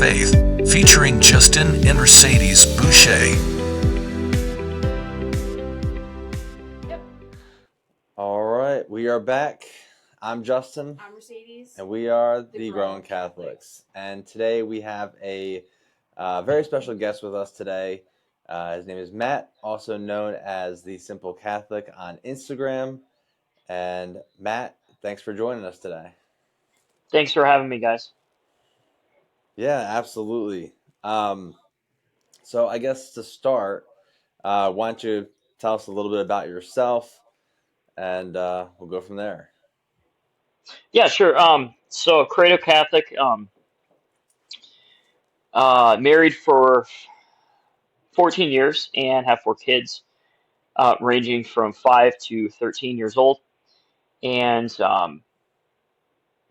Faith, featuring Justin and Mercedes Boucher. All right, we are back. I'm Justin. I'm Mercedes. And we are the Grown Catholics. And today we have a very special guest with us today. His name is Matt, also known as the Simple Catholic on Instagram. And Matt, thanks for joining us today. Thanks for having me, guys. Yeah, absolutely. So I guess to start, why don't you tell us a little bit about yourself, and we'll go from there. Yeah, sure. So Credo Catholic, married for 14 years and have 4 kids, ranging from 5 to 13 years old, and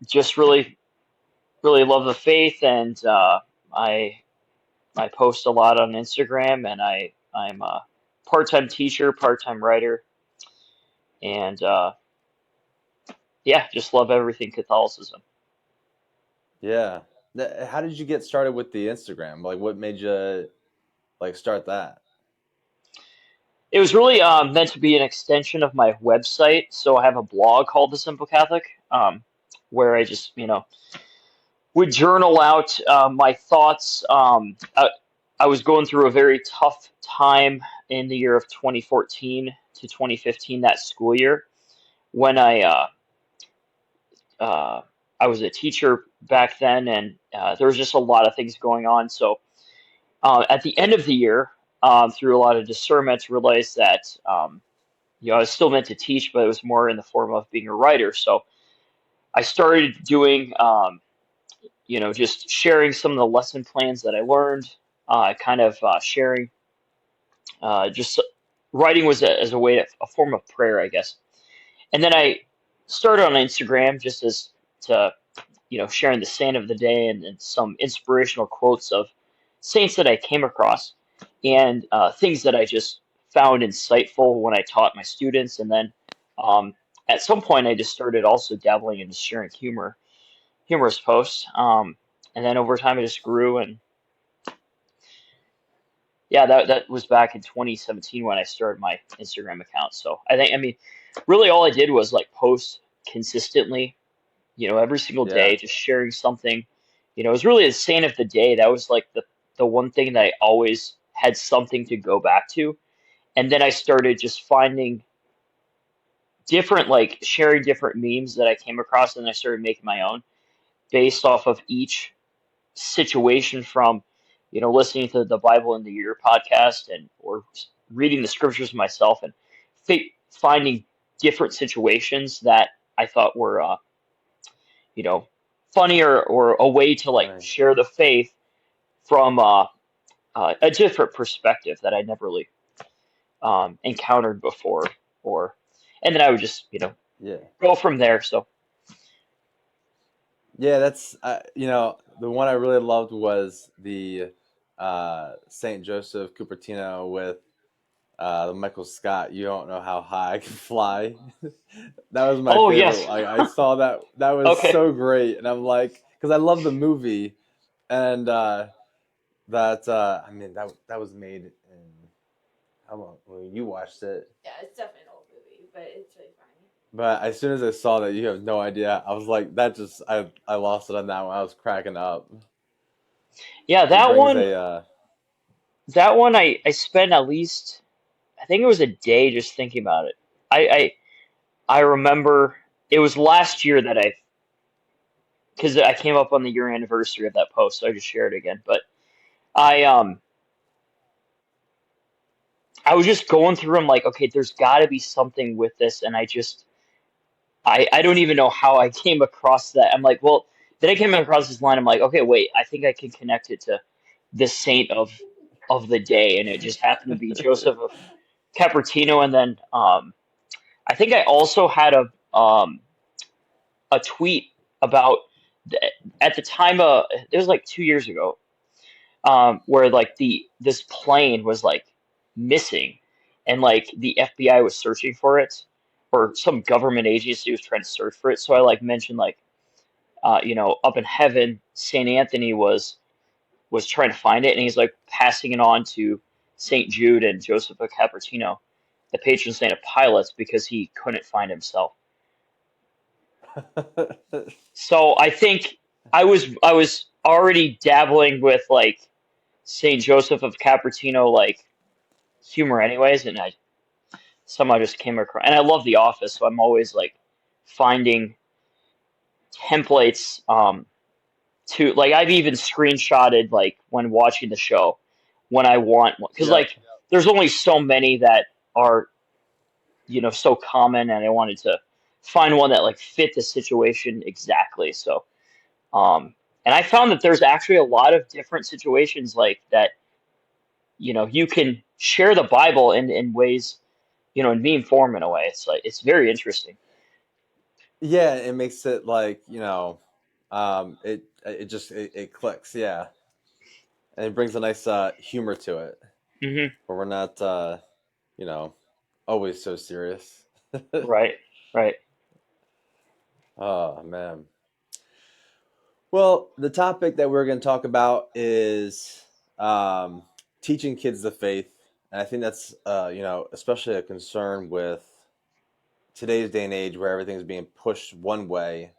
just really, really love the faith. And I post a lot on Instagram, and I'm a part-time teacher, part-time writer, and yeah, just love everything Catholicism. Yeah. How did you get started with the Instagram? Like, what made you start that? It was really meant to be an extension of my website. So I have a blog called The Simple Catholic, where I just, would journal out my thoughts. I was going through a very tough time in the year of 2014 to 2015, that school year, when uh, I was a teacher back then, and there was just a lot of things going on. So at the end of the year, through a lot of discernment, realized that I was still meant to teach, but it was more in the form of being a writer. So I started doing, just sharing some of the lesson plans that I learned, kind of sharing, just writing was as a way, a form of prayer, I guess. And then I started on Instagram just as to, sharing the saint of the day and some inspirational quotes of saints that I came across, and things that I just found insightful when I taught my students. And then at some point, I just started also dabbling into sharing humorous posts. And then over time, it just grew. And yeah, that was back in 2017 when I started my Instagram account. So I mean, really all I did was like post consistently, every single Yeah. day, just sharing something. It was really the saint of the day. That was like the one thing that I always had something to go back to. And then I started just finding different, like sharing different memes that I came across, and I started making my own based off of each situation, from, listening to the Bible in the Year podcast, and or reading the scriptures myself, and finding different situations that I thought were, you know, funny, or a way to like Right. share the faith from a different perspective that I never really encountered before, or and then I would just Yeah. go from there. So Yeah, that's the one I really loved was the Saint Joseph Cupertino with the Michael Scott. You don't know how high I can fly. That was my oh favorite. yes, I saw that. That was okay, so great, and I'm like, because I love the movie, and I mean that was made in how long? Well, you watched it. Yeah, it's definitely an old movie, but it's really funny. But as soon as I saw that, you have no idea. I was like, that just I lost it on that one. I was cracking up. yeah, He that brings one, a I spent at least, I think it was a day just thinking about it. I remember it was last year that because I came up on the year anniversary of that post, so I just shared it again. But I um I was just going through them like, okay, there's got to be something with this, and I don't even know how I came across that. I'm like, well, then I came across this line. I'm like, okay, wait, I think I can connect it to the saint of the day, and it just happened to be Joseph of Capertino. And then I think I also had a tweet about the, at the time, it was like 2 years ago, where like this plane was like missing, and like the FBI was searching for it, or some government agency was trying to search for it. So I like mentioned like, up in heaven, Saint Anthony was was trying to find it, and he's like passing it on to Saint Jude and Joseph of Cupertino, the patron saint of pilots, because he couldn't find himself. So I think I was already dabbling with like Saint Joseph of Cupertino like humor anyways, and I somehow just came across, and I love The Office, so I'm always like finding templates to like I've even screenshotted like when watching the show when I want one, because Yep. like there's only so many that are so common, and I wanted to find one that like fit the situation exactly. So and I found that there's actually a lot of different situations like that. You can share the Bible in ways, in meme form in a way. It's like it's very interesting. Yeah, it makes it like, it clicks, yeah. And it brings a nice humor to it, Hmm. where we're not you know, always so serious. Right, right. Oh man. Well, the topic that we're going to talk about is teaching kids the faith, and I think that's especially a concern with today's day and age, where everything's being pushed one way,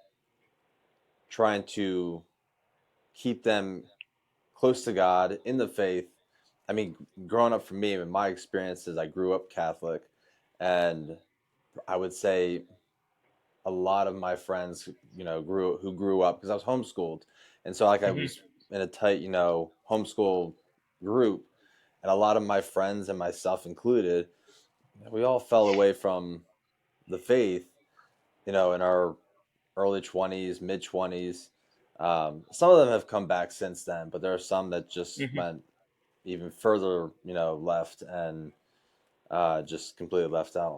trying to keep them close to God in the faith. I mean, growing up for me, in my experiences, I grew up Catholic, and I would say a lot of my friends, grew up because I was homeschooled, and so like I Hmm. was in a tight, homeschool group, and a lot of my friends and myself included, we all fell away from the faith, in our early 20s, mid 20s. Some of them have come back since then, but there are some that just Hmm. went even further, left and just completely left out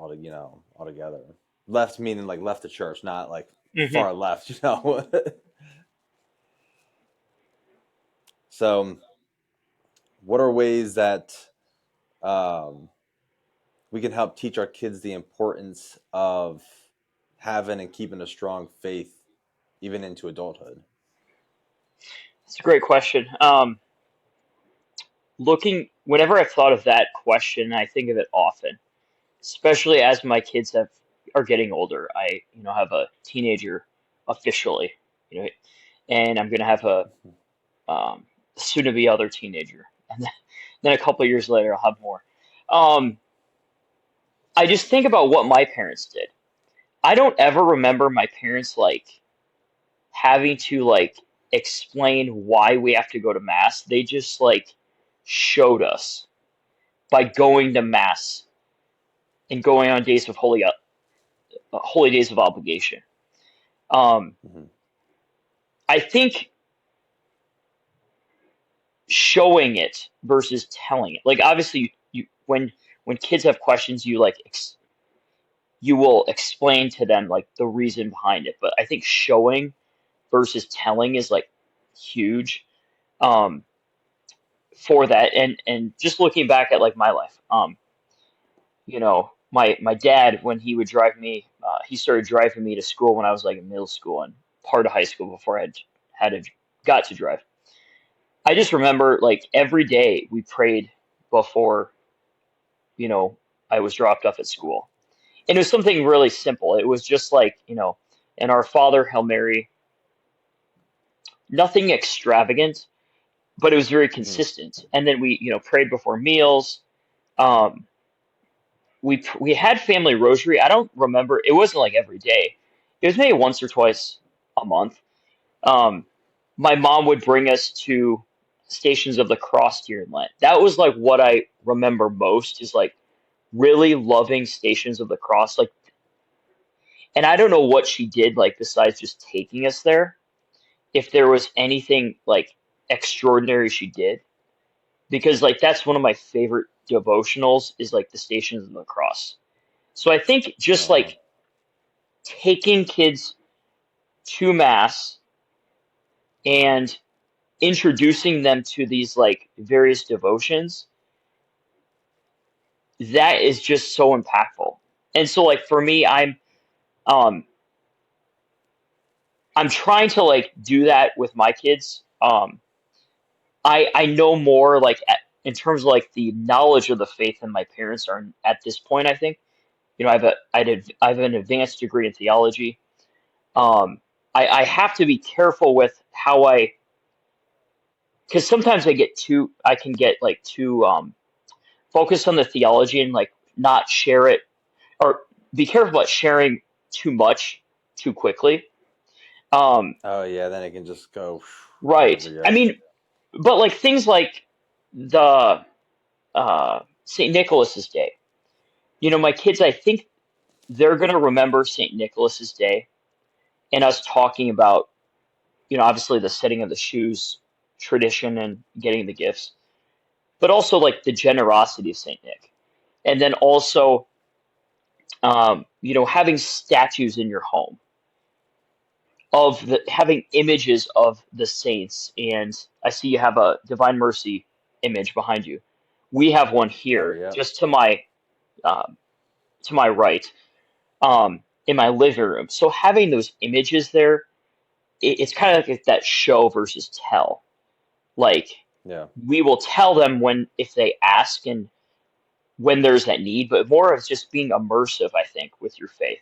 altogether. Left meaning like left the church, not like Hmm. far left. So, what are ways that um, we can help teach our kids the importance of having and keeping a strong faith even into adulthood? It's a great question. Looking whenever I've thought of that question, I think of it often, especially as my kids are getting older. I have a teenager officially, you know, and I'm gonna have a um, soon to be other teenager, and then a couple of years later I'll have more. Um, I just think about what my parents did. I don't ever remember my parents like having to like explain why we have to go to mass. They just like showed us by going to mass and going on days of holy days of obligation. Um, Mm-hmm. I think showing it versus telling it. Like obviously, when kids have questions, you will explain to them like the reason behind it. But I think showing versus telling is like huge um, for that. And just looking back at like my life, my dad, when he would drive me, he started driving me to school when I was like in middle school and part of high school before I had to got to drive. I just remember like every day we prayed before, you know, I was dropped off at school. And it was something really simple. It was just like, and our Father, Hail Mary, nothing extravagant, but it was very Mm-hmm. consistent. And then we, prayed before meals. Um, we had family rosary. I don't remember. It wasn't like every day. It was maybe once or twice a month. Um, my mom would bring us to Stations of the Cross during Lent. That was like what I remember most is like really loving Stations of the Cross. Like, and I don't know what she did like besides just taking us there. If there was anything like extraordinary she did, because like that's one of my favorite devotionals is like the Stations of the Cross. So I think just Uh, like taking kids to mass and introducing them to these like various devotions, that is just so impactful. And so like for me, um I'm trying to like do that with my kids. I know more like in terms of like the knowledge of the faith than my parents are at this point. I think I have an advanced degree in theology. Um, I have to be careful with how I because sometimes I can get like too focused on the theology and like not share it or be careful about sharing too much too quickly. Um, Oh yeah, then it can just go right. wherever. I Yep. mean, but like things like the St. Nicholas's Day. My kids, I think they're going to remember St. Nicholas's Day and us talking about, obviously the setting of the shoes tradition and getting the gifts, but also like the generosity of St. Nick. And then also, having statues in your home having images of the saints. And I see you have a Divine Mercy image behind you. We have one Oh here, yep. just um, to my right, in my living room. So having those images there, it's kind of like that show versus tell. Like Yeah. we will tell them if they ask and when there's that need, but more of just being immersive, I think, with your faith.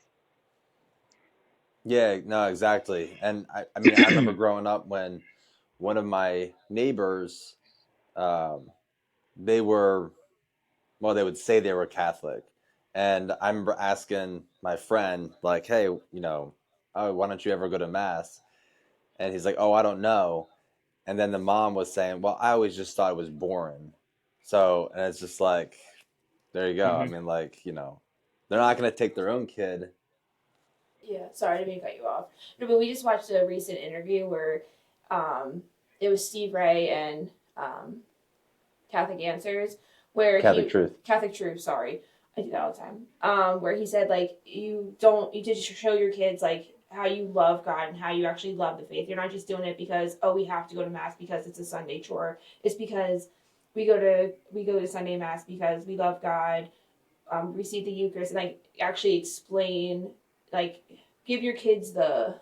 Yeah. No, exactly. And I mean, I remember growing up when one of my neighbors, um, they were well, they would say they were Catholic, and I remember asking my friend, like, "Hey, oh, why don't you ever go to mass?" And he's like, "Oh, I don't know." And then the mom was saying, "Well, I always just thought it was boring." So, and it's just like, there you go. I Hmm. mean, like, they're not gonna take their own kid. Yeah, sorry, I didn't mean to cut you off. No, but we just watched a recent interview where um, it was Steve Ray and um, Catholic Answers, where Catholic truth. Catholic Truth, sorry, I do that all the time. Where he said like you just show your kids like how you love God and how you actually love the faith. You're not just doing it because we have to go to mass because it's a Sunday chore. It's because we go to Sunday mass because we love God, receive the Eucharist, and like actually explain like give your kids the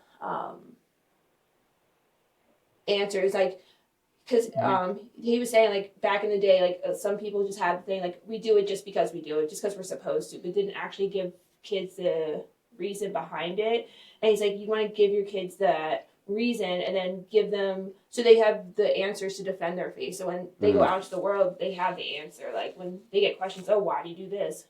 answers like because Hmm. he was saying like back in the day like some people just had the thing like we do it just because we do it just because we're supposed to but didn't actually give kids the reason behind it and he's like you want to give your kids that reason and then give them so they have the answers to defend their faith so when they go Mm, out into the world they have the answer like when they get questions oh why do you do this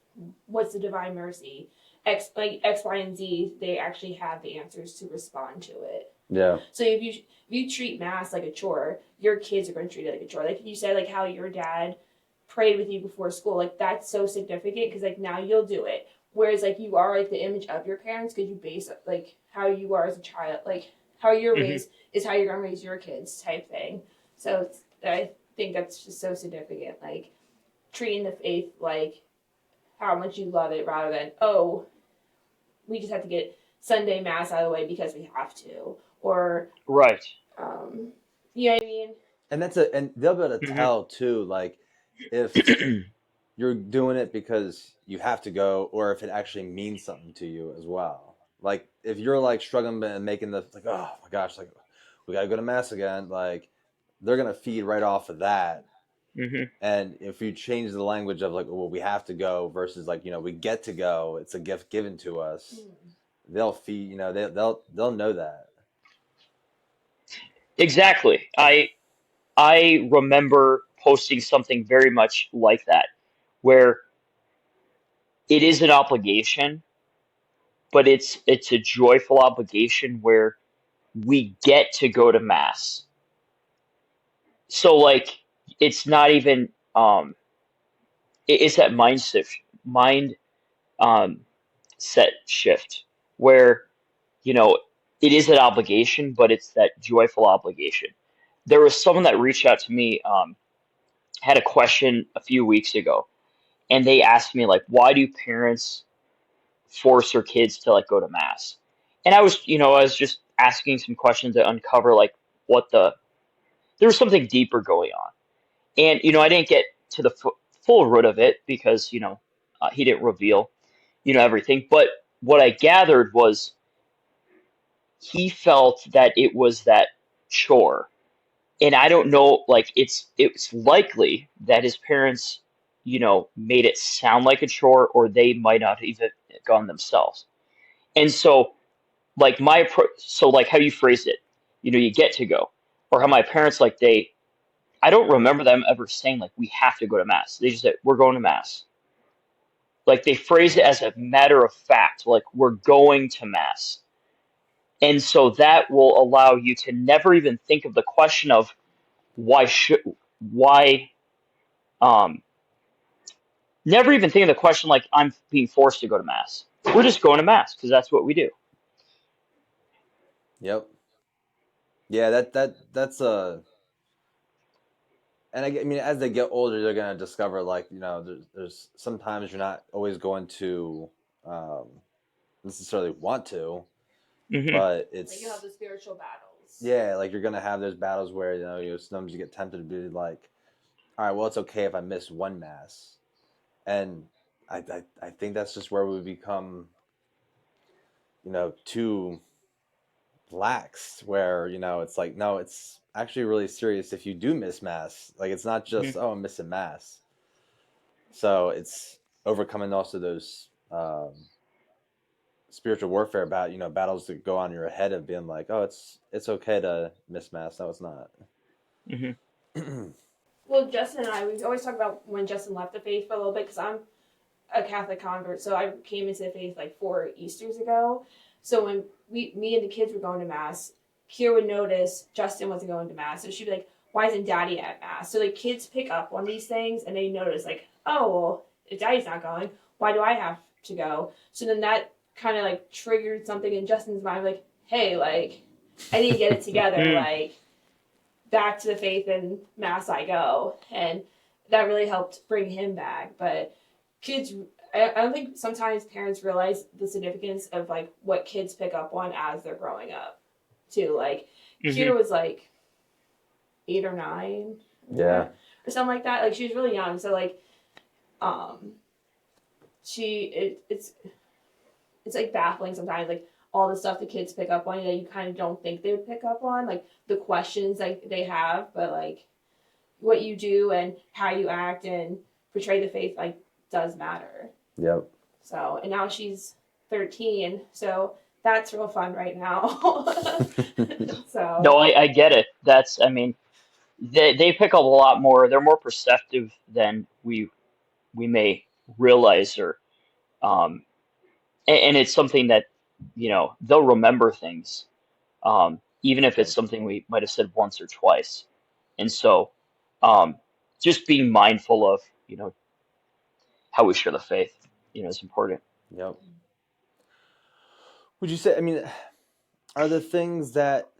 what's the divine mercy X Y and Z they actually have the answers to respond to it yeah. so if you treat mass like a chore, your kids are going to treat it like a chore. Like you said, like how your dad prayed with you before school, like that's so significant because like now you'll do it. Whereas like you are like the image of your parents because you base like how you are as a child, like how you're Hmm. raised is how you're going to raise your kids type thing. So I think that's just so significant. Like treating the faith like how much you love it rather than oh we just have to get Sunday mass out of the way because we have to or Right. um, you know what I mean? And they'll be able to Hmm. tell too, like if you're doing it because you have to go, or if it actually means something to you as well. Like if you're like struggling and making the like, oh my gosh, like we gotta go to mass again, like they're gonna feed right off of that. Hmm. And if you change the language of like, well, we have to go versus like, we get to go, it's a gift given to us. They'll feed, they'll know that. Exactly. I remember posting something very much like that, where it is an obligation, but it's a joyful obligation where we get to go to mass. So like it's not even it's that mind um set shift where you know it is an obligation, but it's that joyful obligation. There was someone that reached out to me, had a question a few weeks ago, and they asked me like, why do parents force their kids to like go to mass? And I was just asking some questions to uncover like what there was something deeper going on. And I didn't get to the full root of it because he didn't reveal everything. But what I gathered was he felt that it was that chore, And I don't know, like it's likely that his parents, made it sound like a chore, or they might not have even gone themselves. And so, like so like how you phrased it, you get to go, or how my parents, like, I don't remember them ever saying like we have to go to mass. They just said we're going to mass. Like they phrased it as a matter of fact, like we're going to mass. And so that will allow you to never even think of the question of why um never even think of the question like I'm being forced to go to mass. We're just going to mass because that's what we do. Yep. Yeah, that's a. And I mean, as they get older, they're gonna discover, like, there's sometimes you're not always going to um, necessarily want to, Hmm. but Like you have the spiritual battles. yeah, like you're gonna have those battles where sometimes you get tempted to be like, all right, well, it's okay if I miss one mass, and I think that's just where we become, too lax, where it's like, no, it's actually really serious if you do miss mass. Like, it's not Hmm. just, oh, I'm missing mass. So it's overcoming also those spiritual warfare battles that go on in your head of being like, oh, it's okay to miss mass. No, it's not. Hmm. Well, Justin and I, we always talk about when Justin left the faith for a little bit because I'm a Catholic convert, so I came into the faith like 4 Easters ago. So when me and the kids were going to mass, Kira would notice Justin wasn't going to mass, so she'd be like, "Why isn't Daddy at mass?" So like kids pick up on these things and they notice like, "Oh, well, if Daddy's not going, why do I have to go?" So then that kind of like triggered something in Justin's mind, like, "Hey, like, I need to get it together, like." Back to the faith and mass I go, and that really helped bring him back. But kids, I don't think sometimes parents realize the significance of like what kids pick up on as they're growing up too. Like Hmm. Kira was like 8 or 9 Yeah. or something like that. Like she was really young, so like um it's like baffling sometimes, like all the stuff the kids pick up on that you kind of don't think they would pick up on, like the questions like they have, but like what you do and how you act and portray the faith like does matter. Yep. So, and now she's 13, so that's real fun right now. No, So, I get it. I mean, they pick up a lot more. They're more perceptive than we may realize, or um, and it's something that they'll remember things, even if it's Yep. something we might have said once or twice. And so, um, just being mindful of how we share the faith, is important. Yep. Would you say, I mean, are there things that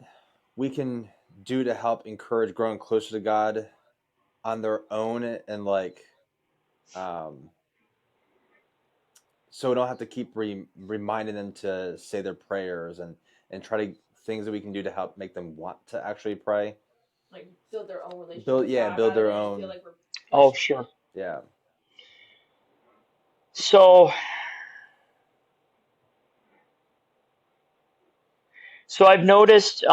we can do to help encourage growing closer to God on their own, and like, um, so we don't have to keep reminding them to say their prayers, and try to things that we can do to help make them want to actually pray? like, build their own relationship Build, with yeah, God build rather their than feel own. like we're Oh, pushing sure. it. Yeah. So, I've noticed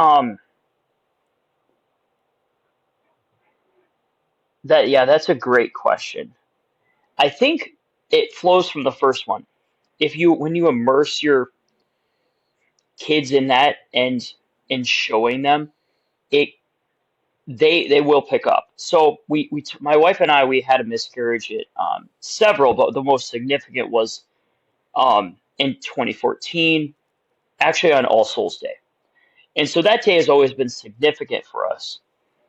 that, yeah, that's a great question. I think it flows from the first one. When you immerse your kids in that, and in showing them it, they will pick up. So my wife and I, we had a miscarriage at several, but the most significant was in 2014, actually on All Souls Day. And so that day has always been significant for us.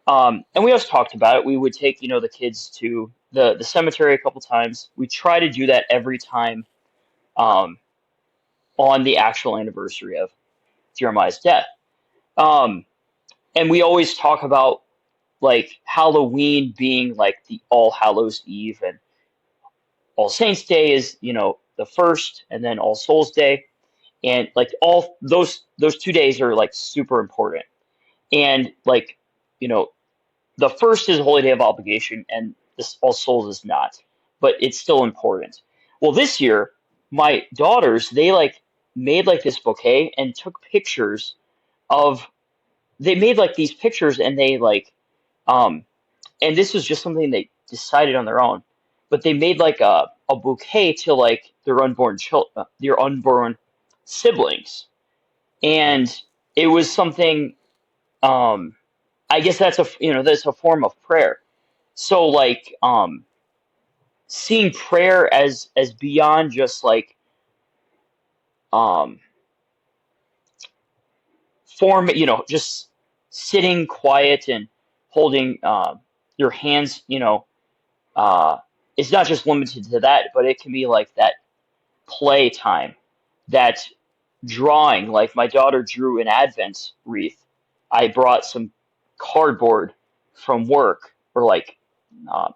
And we always talked about it. We would take, the kids to the cemetery a couple times. We try to do that every time um, on the actual anniversary of Jeremiah's death. Um, and we always talk about like Halloween being like the All Hallows Eve, and All Saints Day is, the first, and then All Souls Day. And like all those 2 days are like super important. And like, you know, the first is a holy day of obligation, and this All Souls is not, but it's still important. Well, this year, my daughters, they like made like this bouquet and took pictures of, they made like these pictures, and they like Um, and this was just something they decided on their own. But they made like a bouquet to like their unborn siblings, Mm. and it was something. Um, I guess that's a form of prayer. So like seeing prayer as beyond just like um form, just sitting quiet and holding your hands, uh it's not just limited to that, but it can be like that play time, that drawing. Like my daughter drew an Advent wreath. I brought some cardboard from work, or like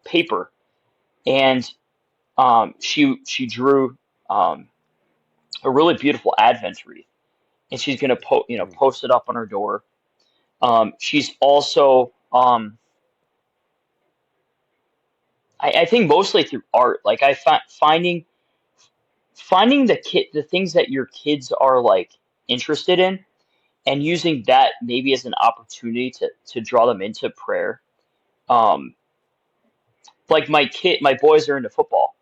paper, and she drew um, a really beautiful Advent wreath, and she's gonna Mm. post it up on her door. She's also I think mostly through art. Like finding the things that your kids are like interested in, and using that maybe as an opportunity to draw them into prayer. Um, like my boys are into football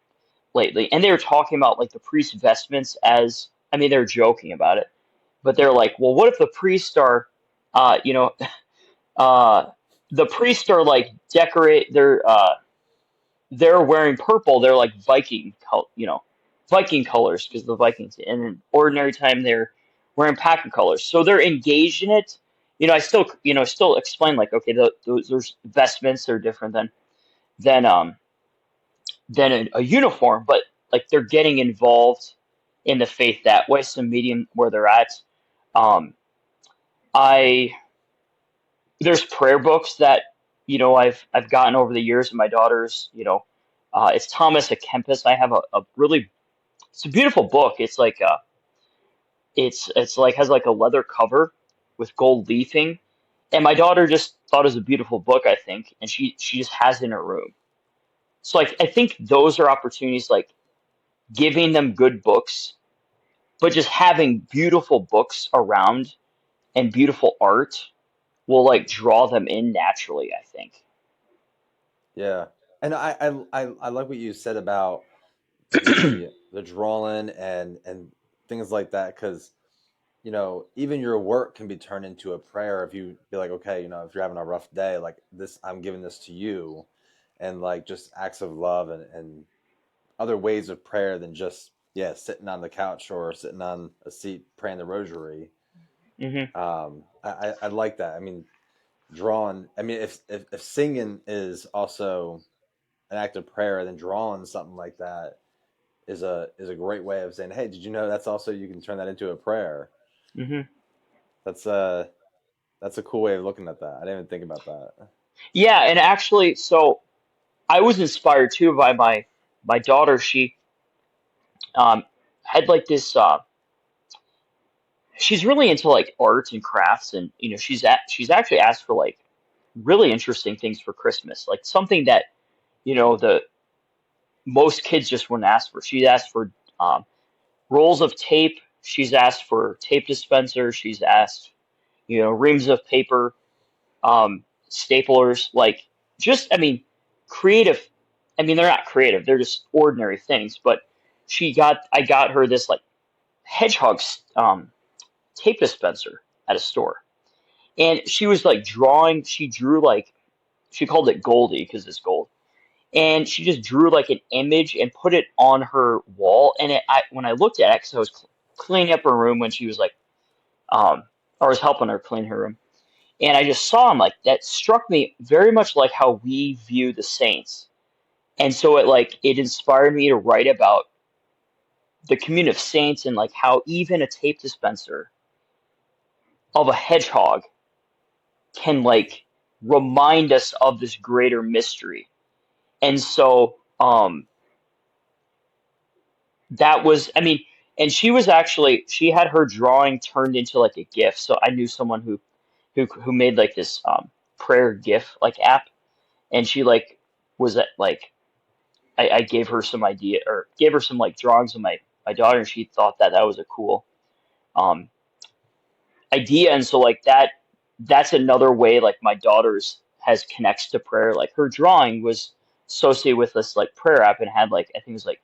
lately, and they were talking about like the priest vestments as, I mean, they're joking about it, but they're like, well, what if the priests are, uh, you know, uh, the priests are like they're wearing purple. They're like Viking colors, because the Vikings. And in ordinary time, they're wearing Packer colors. So they're engaged in it. I still explain like, okay, those vestments are different than um than a uniform, but like they're getting involved in the faith that way. Some medium where they're at. Um, I There's prayer books that I've gotten over the years, and my daughter's, it's Thomas A Kempis. I have a really, it's a beautiful book. It's like has like a leather cover with gold leafing, and my daughter just thought it was a beautiful book, I think, and she just has it in her room. So like I think those are opportunities, like giving them good books, but just having beautiful books around and beautiful art will like draw them in naturally, I think. Yeah, and I like what you said about the drawing and things like that, because even your work can be turned into a prayer if you be like, okay, if you're having a rough day, like this, I'm giving this to you, and like just acts of love and other ways of prayer than just, yeah, sitting on the couch or sitting on a seat praying the rosary. Hmm. I like that. I mean, drawing. I mean, if singing is also an act of prayer, then drawing something like that is a great way of saying, hey, did you know that's also, you can turn that into a prayer. Hmm. That's that's a cool way of looking at that. I didn't even think about that. Yeah, and actually, so I was inspired too by my daughter. She um, had like this. She's really into like arts and crafts, and she's actually asked for like really interesting things for Christmas, like something that the most kids just wouldn't ask for. She's asked for um, rolls of tape. She's asked for tape dispensers. She's asked reams of paper, staplers, like just, I mean, creative. I mean, they're not creative; they're just ordinary things. But I got her this like hedgehog tape dispenser at a store, and she was like drawing. She drew like, she called it Goldie because it's gold, and she just drew like an image and put it on her wall. And when I looked at it, because I was cleaning up her room when she was like, um, I was helping her clean her room, and I just saw him, like that struck me very much like how we view the saints. And so it inspired me to write about the community of saints, and like how even a tape dispenser of a hedgehog can like remind us of this greater mystery. And so that was, I mean, and she had her drawing turned into like a GIF. So I knew someone who made like this prayer GIF like app, and she like was at like, I gave her some idea, or gave her some like drawings of my daughter, and she thought that was a cool um, idea. And so like that's another way like my daughter's has connects to prayer. Like her drawing was associated with this like prayer app and had like I think it was like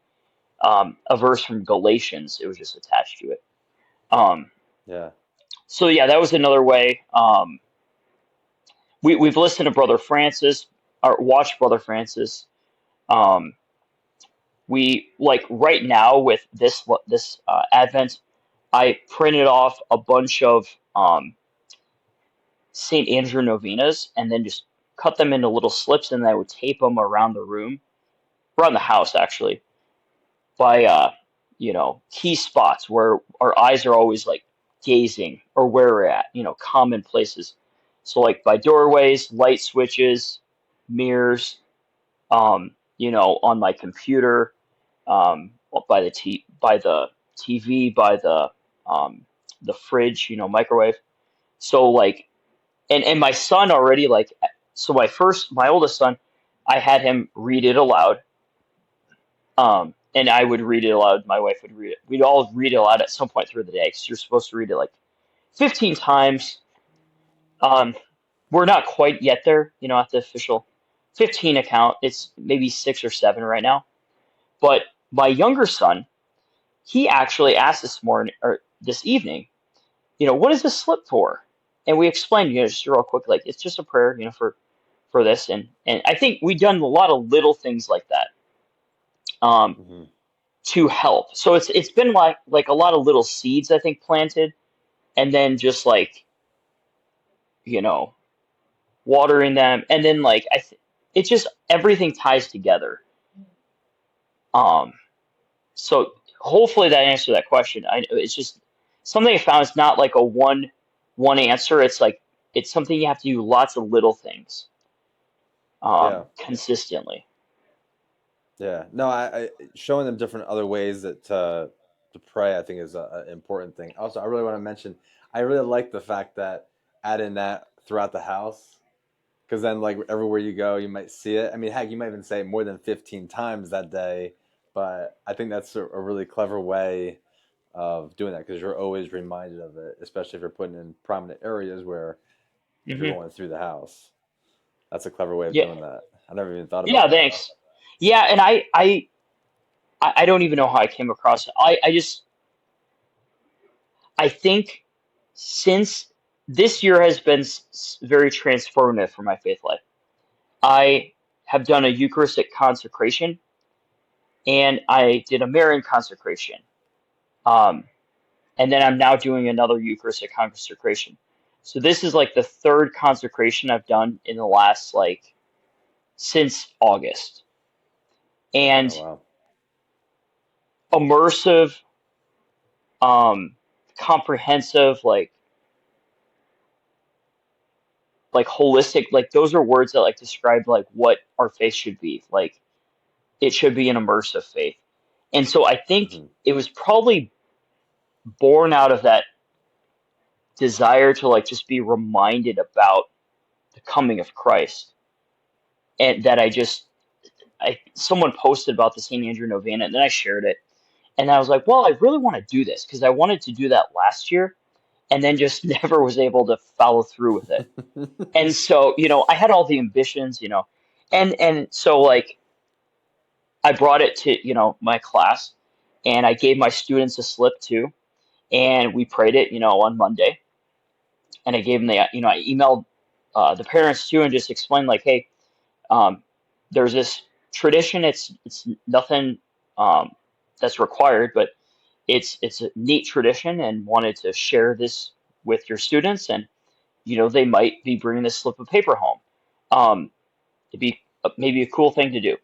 a verse from Galatians. It was just attached to it. Um, Yeah. so yeah, that was another way. We've listened to Brother Francis or watched Brother Francis. Um, we like right now with this Advent, I printed off a bunch of St. Andrew novenas and then just cut them into little slips and I would tape them around the room, around the house actually, by key spots where our eyes are always like gazing or where we're at, common places. So like by doorways, light switches, mirrors, on my computer, by the TV, by the fridge, microwave. So like and my son already like so my oldest son, I had him read it aloud. And I would read it aloud, my wife would read it. We'd all read it aloud at some point through the day because you're supposed to read it like 15 times. Um, we're not quite yet there, at the official 15 account. It's maybe 6 or 7 right now. But my younger son, he actually asked this morning or this evening, what is this slip for? And we explained, just real quick, like it's just a prayer, for this. And I think we've done a lot of little things like that Hmm. to help. So it's been like a lot of little seeds I think planted, and then just like you know watering them, and then like it just everything ties together. Um, so hopefully that answered that question. It's just something I found is not like a one answer. It's like it's something you have to do lots of little things Yeah. consistently. Yeah. No, I showing them different other ways that to pray, I think is an important thing. Also, I really want to mention, I really like the fact that adding that throughout the house, because then like everywhere you go, you might see it. I mean, heck, you might even say it more than 15 times that day. But I think that's a really clever way of doing that because you're always reminded of it, especially if you're putting in prominent areas where if you're Hmm. going through the house. That's a clever way of Yeah, doing that. I never even thought about yeah. that. Thanks. Yeah, and I don't even know how I came across it. I think since this year has been very transformative for my faith life, I have done a Eucharistic consecration and I did a Marian consecration. Um, and then I'm now doing another Eucharistic consecration. So this is like the third consecration I've done in the last like since August. And Oh wow. immersive, comprehensive, like holistic, like those are words that like describe like what our faith should be. Like it should be an immersive faith. And so I think Hmm. it was probably born out of that desire to like just be reminded about the coming of Christ. And that I someone posted about the St. Andrew Novena and then I shared it. And I was like, well, I really want to do this because I wanted to do that last year and then just never was able to follow through with it. And so, I had all the ambitions, and so like I brought it to, my class and I gave my students a slip too. And we prayed it, on Monday. And I gave them I emailed the parents too and just explained like, hey, um, there's this tradition. It's nothing um, that's required, but it's a neat tradition and wanted to share this with your students. And, they might be bringing this slip of paper home. It'd be maybe a cool thing to do.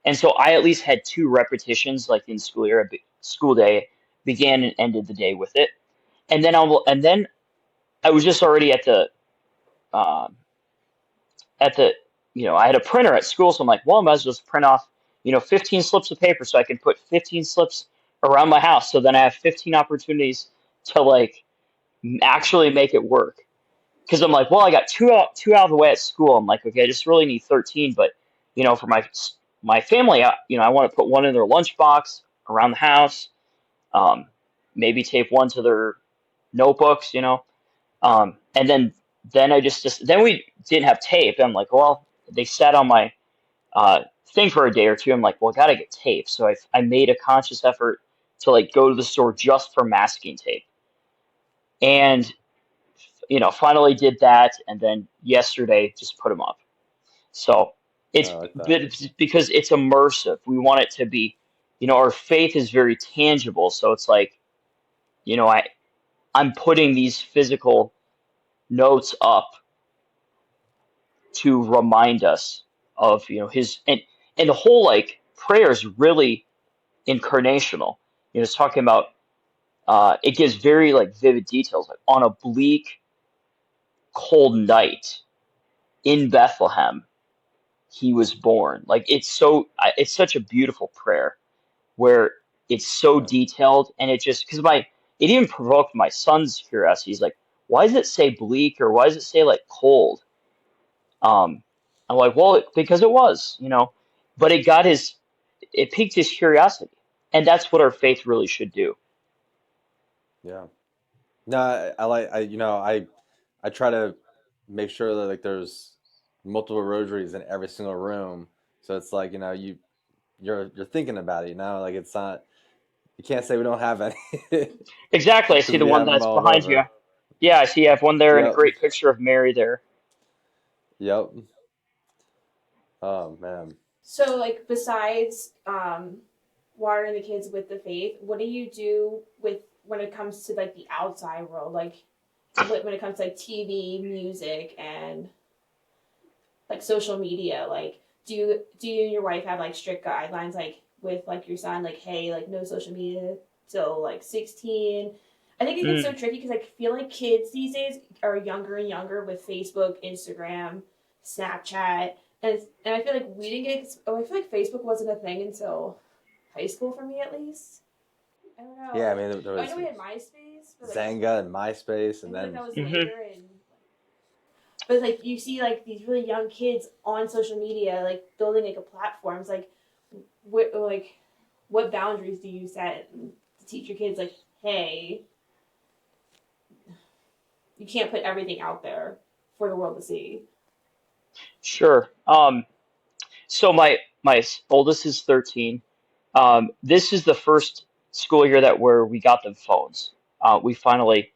And so I at least had 2 repetitions, like in school year, school day, began and ended the day with it. And then I was just already um, at the, I had a printer at school, so I'm like, well, I might as well just print off, 15 slips of paper so I can put 15 slips around my house. So then I have 15 opportunities to like actually make it work. Because I'm like, well, I got two out of the way at school. I'm like, okay, I just really need 13. But for my family, I want to put one in their lunchbox around the house. Um, maybe tape one to their notebooks, and then then then we didn't have tape. I'm like, well, they sat on my thing for a day or two. I'm like, well, I gotta get tape. So I made a conscious effort to like go to the store just for masking tape, and finally did that. And then yesterday just put them up. So I it's like that. because it's immersive. We want it to be, our faith is very tangible. So it's like, you know, I I'm putting these physical notes up to remind us of his, and the whole like prayer is really incarnational. It's talking about, it gives very like vivid details, like on a bleak, cold night in Bethlehem he was born. Like it's such a beautiful prayer where it's so Yeah. detailed, and it just because my it even provoked my son's curiosity. He's like, why does it say bleak, or why does it say like cold? Um, I'm like, well, because it was, but it piqued his curiosity, and that's what our faith really should do. Yeah. No, I like I try to make sure that like there's multiple rosaries in every single room, so it's like you're thinking about it. Like it's not you can't say we don't have any Exactly. I see because the we one have them that's all behind you. over. Yeah, I see you have one there and a Yep. great picture of Mary there. Yep. Oh man. So, like, besides watering the kids with the faith, what do you do with when it comes to like the outside world, like when it comes to like TV, music, and like social media? Like, do you and your wife have like strict guidelines, like with like your son, like, hey, like no social media till like 16? I think it gets so Mm, tricky because I feel like kids these days are younger and younger with Facebook, Instagram, Snapchat, and I feel like we didn't get. Oh, I feel like Facebook wasn't a thing until high school for me at least. I don't know. Yeah, I Like, mean there I was know we had MySpace, but like Zanga and MySpace, I and feel like then that was hmm later. And but like you see like these really young kids on social media, like building like a platforms. Like what boundaries do you set to teach your kids? Like, hey, you can't put everything out there for the world to see. sure. So my oldest is 13. This is the first school year that where we got them phones. We finally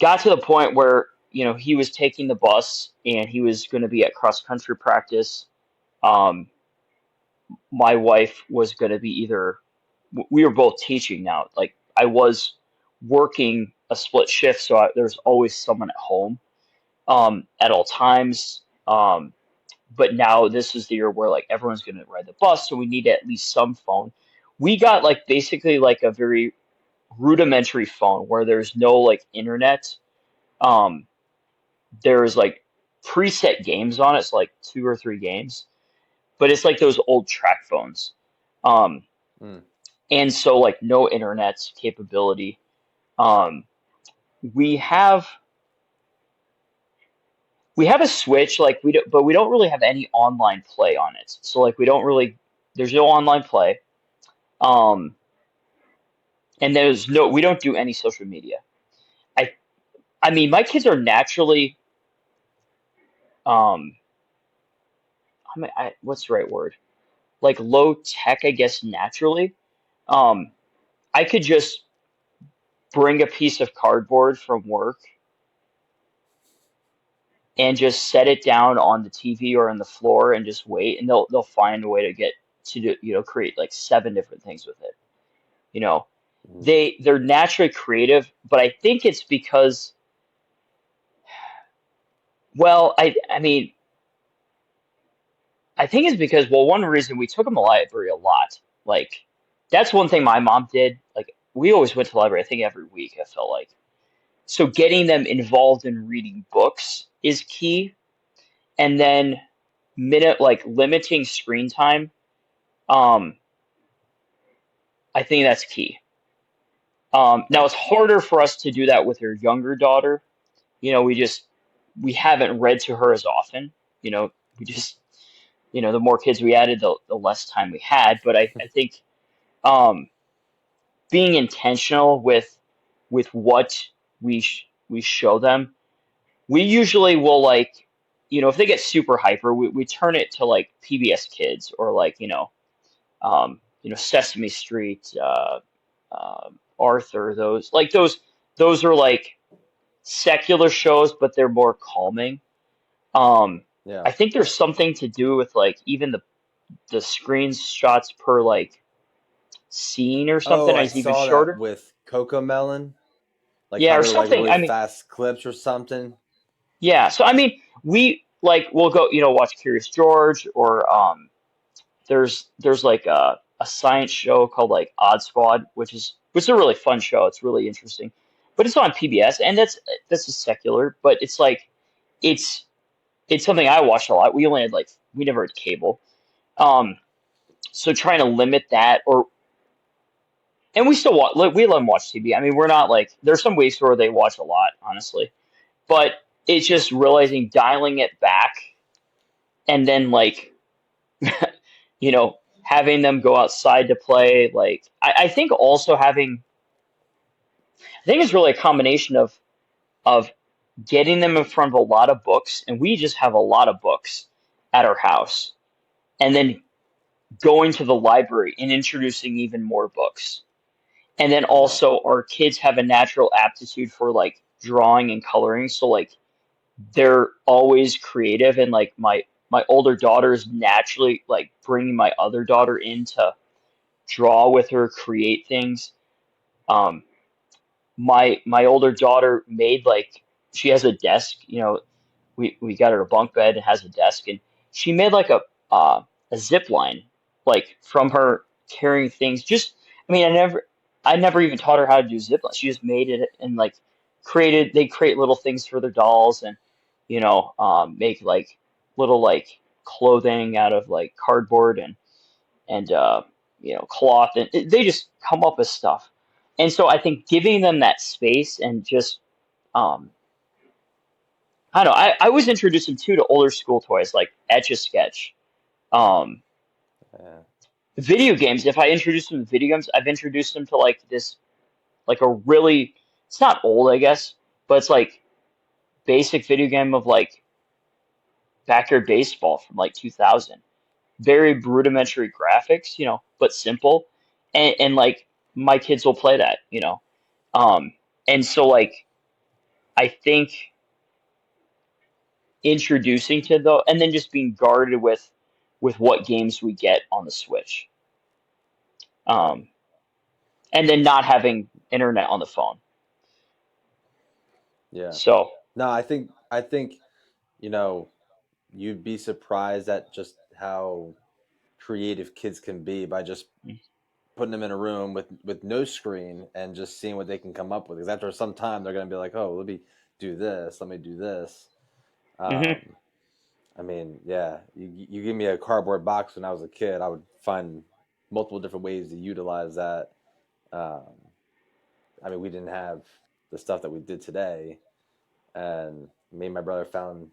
got to the point where he was taking the bus and he was going to be at cross country practice. Um, my wife was going to be we were both teaching now. Like I was working a split shift, so there's always someone at home at all times. But now this is the year where like everyone's going to ride the bus, so we need at least some phone. We got like basically like a very rudimentary phone where there's no like internet. Um, there's like preset games on it, so like two or three games, but it's like those old track phones. Um, mm, and so like no internet capability. Um, we have we have a Switch, like but we don't really have any online play on it. So like we don't really there's no online play. Um, and we don't do any social media. I I mean my kids are naturally um what's the right word? Like low tech, I guess naturally. Um, I could just bring a piece of cardboard from work and just set it down on the TV or on the floor and just wait, and they'll find a way to get to do, create like seven different things with it. You know, mm. they're naturally creative, but I think it's because, well, I mean, I think it's because, well, one reason we took them to the library a lot. Like that's one thing my mom did. Like we always went to the library, I think every week, I felt like. So getting them involved in reading books is key. And then like limiting screen time, um, I think that's key. Now Yeah. it's harder for us to do that with your younger daughter. We haven't read to her as often. You know, we just the more kids we added, the less time we had. But I think um, being intentional with what we show them, we usually will like, if they get super hyper, we turn it to like PBS Kids or like, Sesame Street, Arthur, those are like secular shows, but they're more calming. Um, Yeah. I think there's something to do with like even the screenshots per like scene or something Oh, I is even saw that shorter. with Coco Melon, like Yeah, how or they're like something. really I mean, fast clips or something. yeah. So I mean, we'll go, watch Curious George or there's like a science show called like Odd Squad, which is a really fun show. It's really interesting, but it's on PBS, and that's a secular, but it's like it's it's something I watched a lot. We never had cable, um, so trying to limit that, and we still watch. Like, we let them watch TV. I mean, we're not like there's some weeks where they watch a lot, honestly, but it's just realizing dialing it back and then like having them go outside to play. Like I think also I think it's really a combination of getting them in front of a lot of books, and we just have a lot of books at our house, and then going to the library and introducing even more books. And then Yeah. also our kids have a natural aptitude for like drawing and coloring, so like they're always creative, and like my older daughter is naturally like bringing my other daughter in to draw with her, create things. Um, my older daughter made like she has a desk. We got her a bunk bed and has a desk, and she made like a zip line like from her carrying things. Just I mean, I never even taught her how to do zip lines. She just made it and like created. They create little things for their dolls and make like little like clothing out of like cardboard and cloth, and they just come up with stuff. And so I think giving them that space and just um I don't know, I was introduced them too to older school toys like Etch a Sketch. Um Yeah. Video games, if I introduce them to video games, I've introduced them to like this like a really it's not old, I guess, but it's like basic video game of like backyard baseball from like 2000. Very rudimentary graphics, but simple. And like my kids will play that. Um, and so like I think introducing to though, and then just being guarded with what games we get on the Switch. Um, and then not having internet on the phone. Yeah. So, No, I think you know you'd be surprised at just how creative kids can be by just putting them in a room with no screen and just seeing what they can come up with. Because after some time, they're going to be like, "Oh, let me do this. Let me do this." mhm. Um, I mean, yeah, you give me a cardboard box when I was a kid, I would find multiple different ways to utilize that. Um, I mean, we didn't have the stuff that we did today, and me and my brother found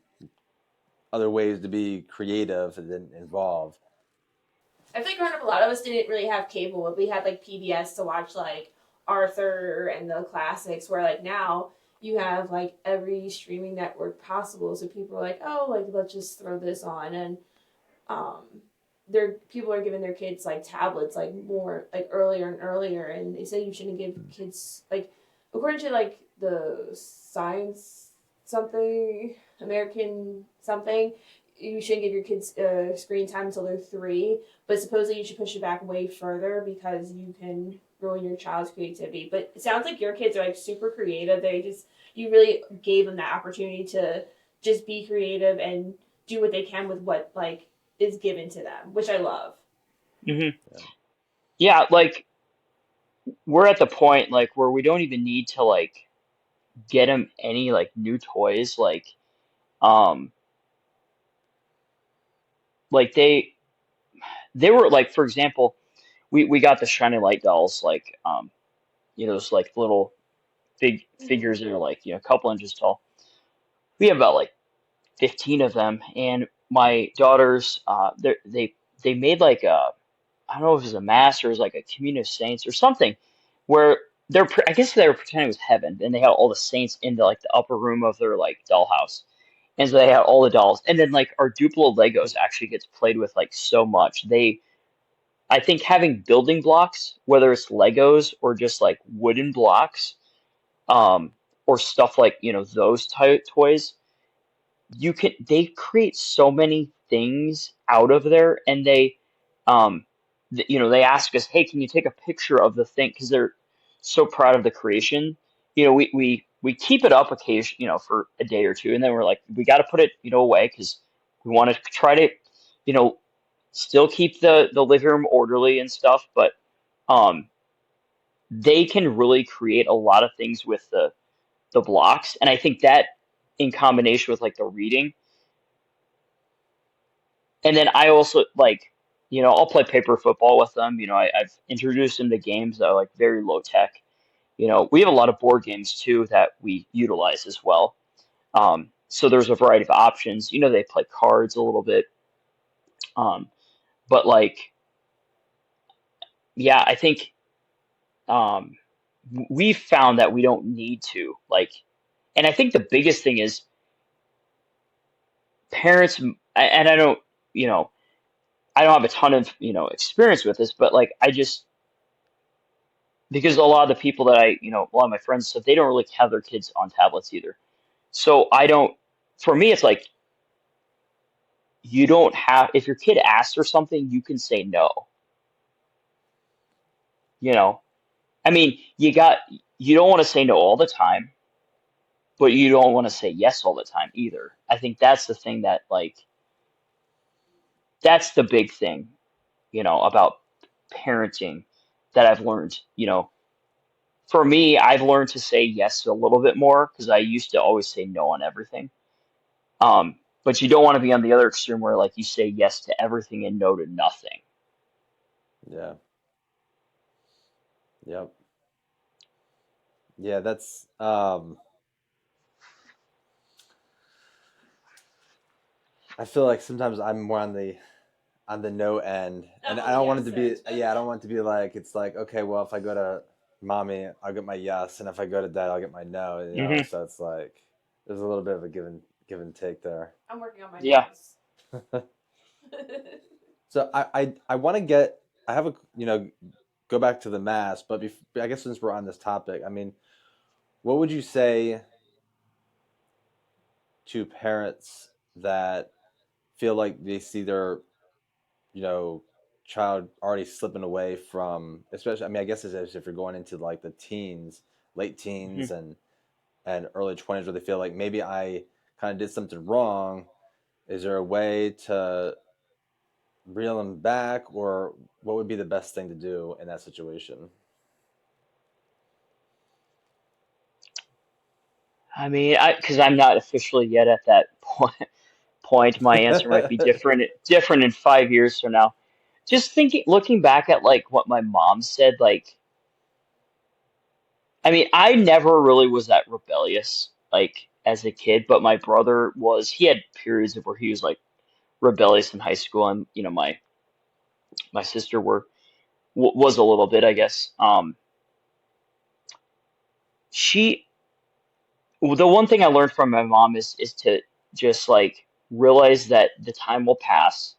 other ways to be creative and then involved. I think growing up, a lot of us didn't really have cable, but we had like PBS to watch like Arthur and the classics. Where like now you have like every streaming network possible, so people are like, oh, like let's just throw this on, and um, people are giving their kids like tablets like more like earlier and earlier, and they say you shouldn't give kids like according to like the science something American something you shouldn't give your kids screen time until they're 3, but supposedly you should push it back way further because you can ruin your child's creativity. But it sounds like your kids are like super creative. You really gave them that opportunity to just be creative and do what they can with what like is given to them, which I love. Mhm. Yeah. Yeah, like we're at the point like where we don't even need to like get them any like new toys um like they were like, for example, we got the shiny light dolls, like those like little big figures that are like a couple inches tall. We have about like 15 of them, and my daughters they made like a, I don't know if it was a mass or it was like a community of saints or something, where I guess they were pretending it was heaven, and they had all the saints in the like the upper room of their like dollhouse, and so they had all the dolls, and then like our Duplo Legos actually gets played with like so much. I think having building blocks, whether it's Legos or just like wooden blocks, um, or stuff like those type toys, they create so many things out of there, and um they ask us, hey, can you take a picture of the thing, because they're so proud of the creation. We keep it up occasion, for a day or two, and then we're like, we got to put it away, because we want to try to you know still keep the living room orderly and stuff, but um they can really create a lot of things with the blocks, and I think that in combination with like the reading. And then I also like, I'll play paper football with them. I've introduced them to games that are like very low tech. We have a lot of board games too that we utilize as well. So there's a variety of options. They play cards a little bit. Um, but like, yeah, I think um, we've found that we don't need to like, and I think the biggest thing is parents, and I don't, you know, I don't have a ton of, experience with this, but like, because a lot of the people that a lot of my friends said they don't really have their kids on tablets either. So I don't, for me, it's like you don't have, if your kid asks for something, you can say no. You know, I mean, you don't want to say no all the time, but you don't want to say yes all the time either. I think that's the thing that, like, that's the big thing, about parenting that I've learned. For me, I've learned to say yes a little bit more because I used to always say no on everything. But you don't want to be on the other extreme where like you say yes to everything and no to nothing. Yeah. Yep. Yeah, that's I feel like sometimes I'm more on the no end, and I Oh don't want it yes, to sir. be, yeah, I don't want it to be like, it's like, okay, well, if I go to mommy, I'll get my yes, and if I go to dad, I'll get my no, Hmm. so it's like there's a little bit of a give and take there. I'm working on my Yeah. nose. So I want to get, I have a, go back to the mass, but I guess since we're on this topic, I mean, what would you say to parents that feel like they see their, you know, child already slipping away from, especially, I mean, I guess as if you're going into like the teens, late Hmm. teens and early 20s, where they feel like maybe I kind of did something wrong. Is there a way to reel them back, or what would be the best thing to do in that situation? I mean, because I'm not officially yet at that point, my answer might be different in 5 years from now. Just looking back at like what my mom said, like, I mean, I never really was that rebellious, like as a kid, but my brother was. He had periods of where he was like rebellious in high school, and my sister was a little bit, I guess. She The one thing I learned from my mom is to just like realize that the time will pass,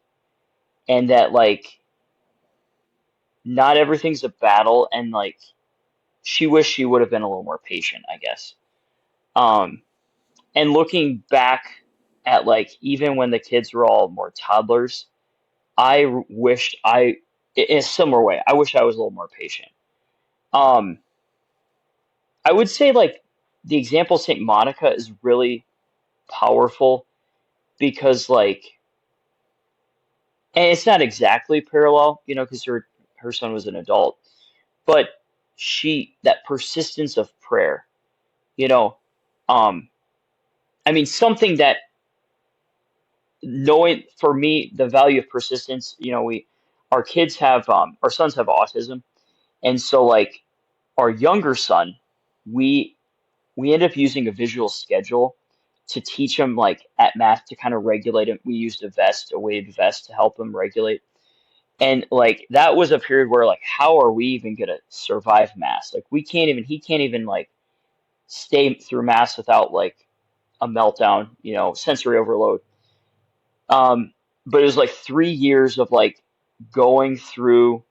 and that like not everything's a battle, and like she wished she would have been a little more patient, I guess. Um, and looking back at like even when the kids were all more toddlers, wished in a similar way, I wish I was a little more patient. Um, I would say like the example of Saint Monica is really powerful because like, and it's not exactly parallel, because her son was an adult, but that persistence of prayer, you know, um, I mean, something that knowing for me the value of persistence, our sons have autism, and so like our younger son, we we end up using a visual schedule to teach him like at math to kind of regulate him. We used a weighted vest to help him regulate. And like that was a period where like how are we even gonna survive mass? Like we can't even he can't even like stay through mass without like a meltdown, sensory overload. Um, but it was like 3 years of like going through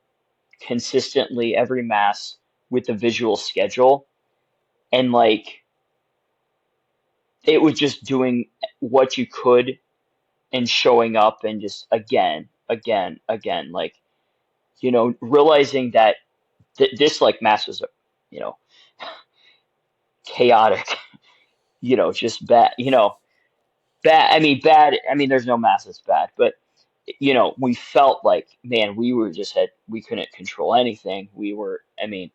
consistently every mass with the visual schedule, and like it was just doing what you could and showing up and just again, again, again, like realizing that this like mass was you know chaotic, just bad, bad. I mean, bad. I mean, there's no mass that's bad, but we felt like, man, we couldn't control anything. I mean,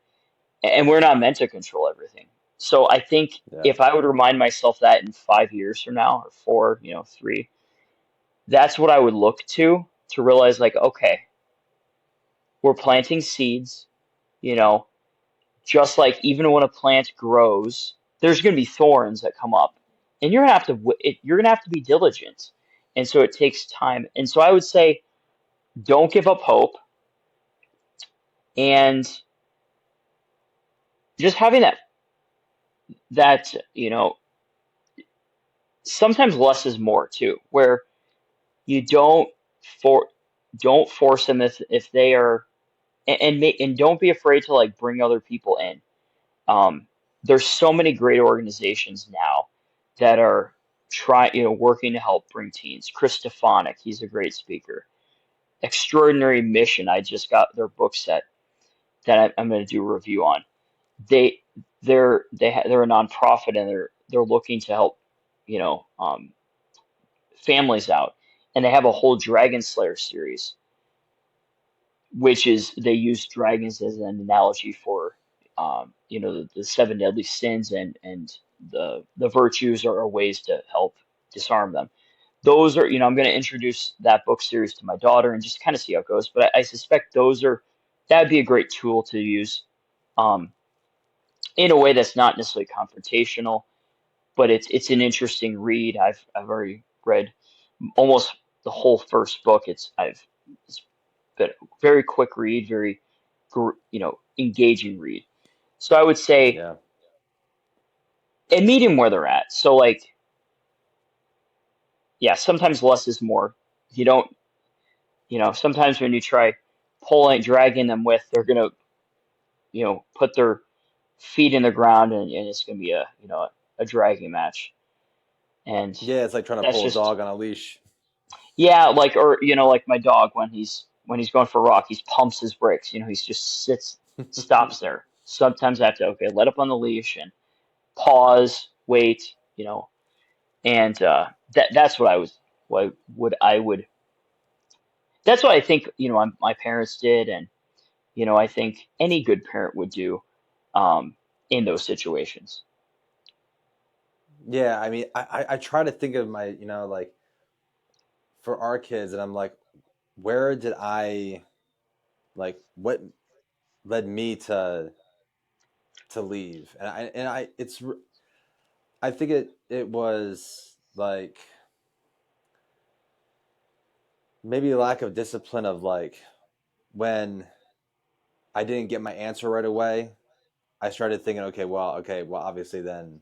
and we're not meant to control everything. So I think Yeah. if I would remind myself that in 5 years from now, or four, 3, that's what I would look to realize like, okay, we're planting seeds, you know, just like even when a plant grows, there's going to be thorns that come up, and you're going to have to be diligent. And so it takes time. And so I would say, don't give up hope, and just having that sometimes less is more too, where you for don't force them if they are, and don't be afraid to like bring other people in. There's so many great organizations now that are working to help bring teens. Chris Stefanik, he's a great speaker. Extraordinary Mission, I just got their book set that I'm going to do a review on. They they're a nonprofit, and they're looking to help you know um, families out, and they have a whole Dragon Slayer series, which is they use dragons as an analogy for the seven deadly sins, and the virtues are ways to help disarm them. Those are, I'm going to introduce that book series to my daughter and just kind of see how it goes. But I suspect that'd be a great tool to use, um, in a way that's not necessarily confrontational, but it's an interesting read. I've already read almost the whole first book. It's been a very quick read, very engaging read. So I would say, Yeah. and meet them where they're at. So like, yeah, sometimes less is more. You don't, sometimes when you try dragging them they're gonna, put their feet in the ground, and it's gonna be a dragging match. And Yeah, it's like trying to that's pull a just, dog on a leash. yeah, like, or like my dog when he's going for a rock, he pumps his brakes. He's just stops there. Sometimes I have to, okay, let up on the leash and pause, wait, and that's what I was, what would I would. That's what I think, my parents did, and I think any good parent would do, um, in those situations. Yeah, I mean, I try to think of my, like for our kids, and I'm like, where did I, like, what led me to leave? I think it was like maybe a lack of discipline of like when I didn't get my answer right away. I started thinking, okay, well, obviously then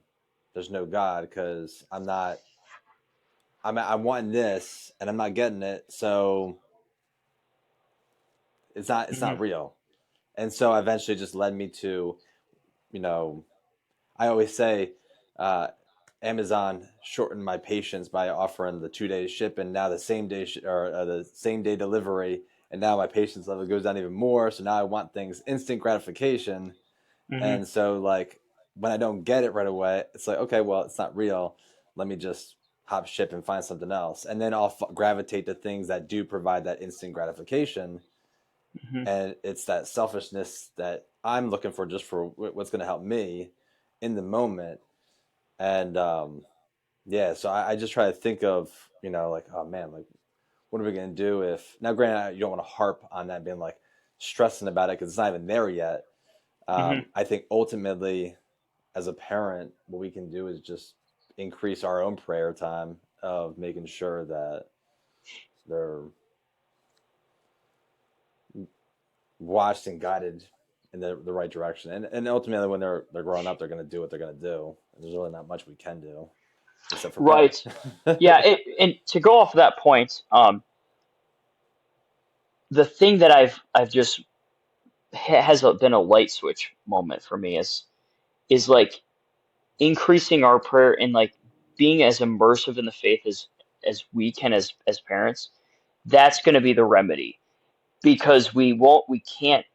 there's no God because I'm wanting this and I'm not getting it, so it's not Hmm. real. And so eventually just led me to, you know, I always say, uh, Amazon shortened my patience by offering the 2 day ship and now the same day delivery, and now my patience level goes down even more. So now I want things instant gratification, Hmm. and so like when I don't get it right away, it's like, okay, well, it's not real. Let me just hop ship and find something else, and then I'll gravitate to things that do provide that instant gratification. Hmm. And it's that selfishness that I'm looking for just for what's going to help me in the moment. And yeah, so I just try to think of, like, oh man, like what are we going to do if now, granted, you don't want to harp on that being like stressing about it because it's not even there yet. Hmm. I think ultimately as a parent, what we can do is just increase our own prayer time of making sure that they're watched and guided in the right direction. And ultimately, when they're growing up, they're going to do what they're going to do. And there's really not much we can do except for pray. Right. Yeah. And to go off of that point, the thing that I've just has been a light switch moment for me is like increasing our prayer and like being as immersive in the faith as we can as parents. That's going to be the remedy because we can't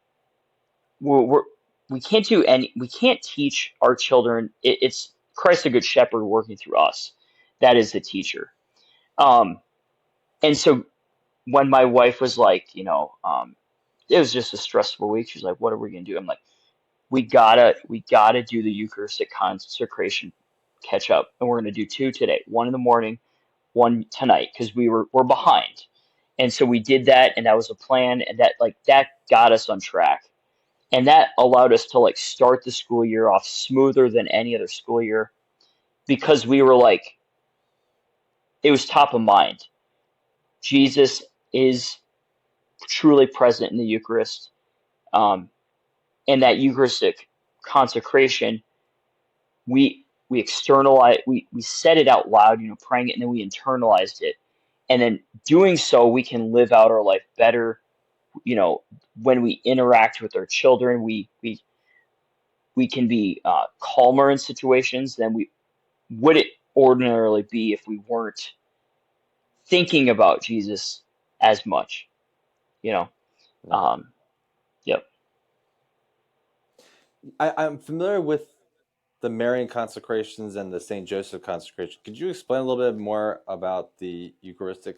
we're we can't do any we can't teach our children. It's Christ the Good Shepherd working through us. That is the teacher. Um, and so when my wife was like, it was just a stressful week. She's like, "What are we gonna do?" I'm like, we gotta do the Eucharistic consecration catch up, and we're gonna do two today, one in the morning, one tonight, because we're behind, and so we did that, and that was a plan, and that got us on track, and that allowed us to like start the school year off smoother than any other school year because we were like, it was top of mind. Jesus is truly present in the Eucharist, um, and that Eucharistic consecration we externalize we said it out loud, praying it, and then we internalized it, and then doing so we can live out our life better. When we interact with our children, we can be calmer in situations than we would it ordinarily be if we weren't thinking about Jesus as much. You know, Yeah. um, yep. I'm familiar with the Marian consecrations and the Saint Joseph consecration. Could you explain a little bit more about the Eucharistic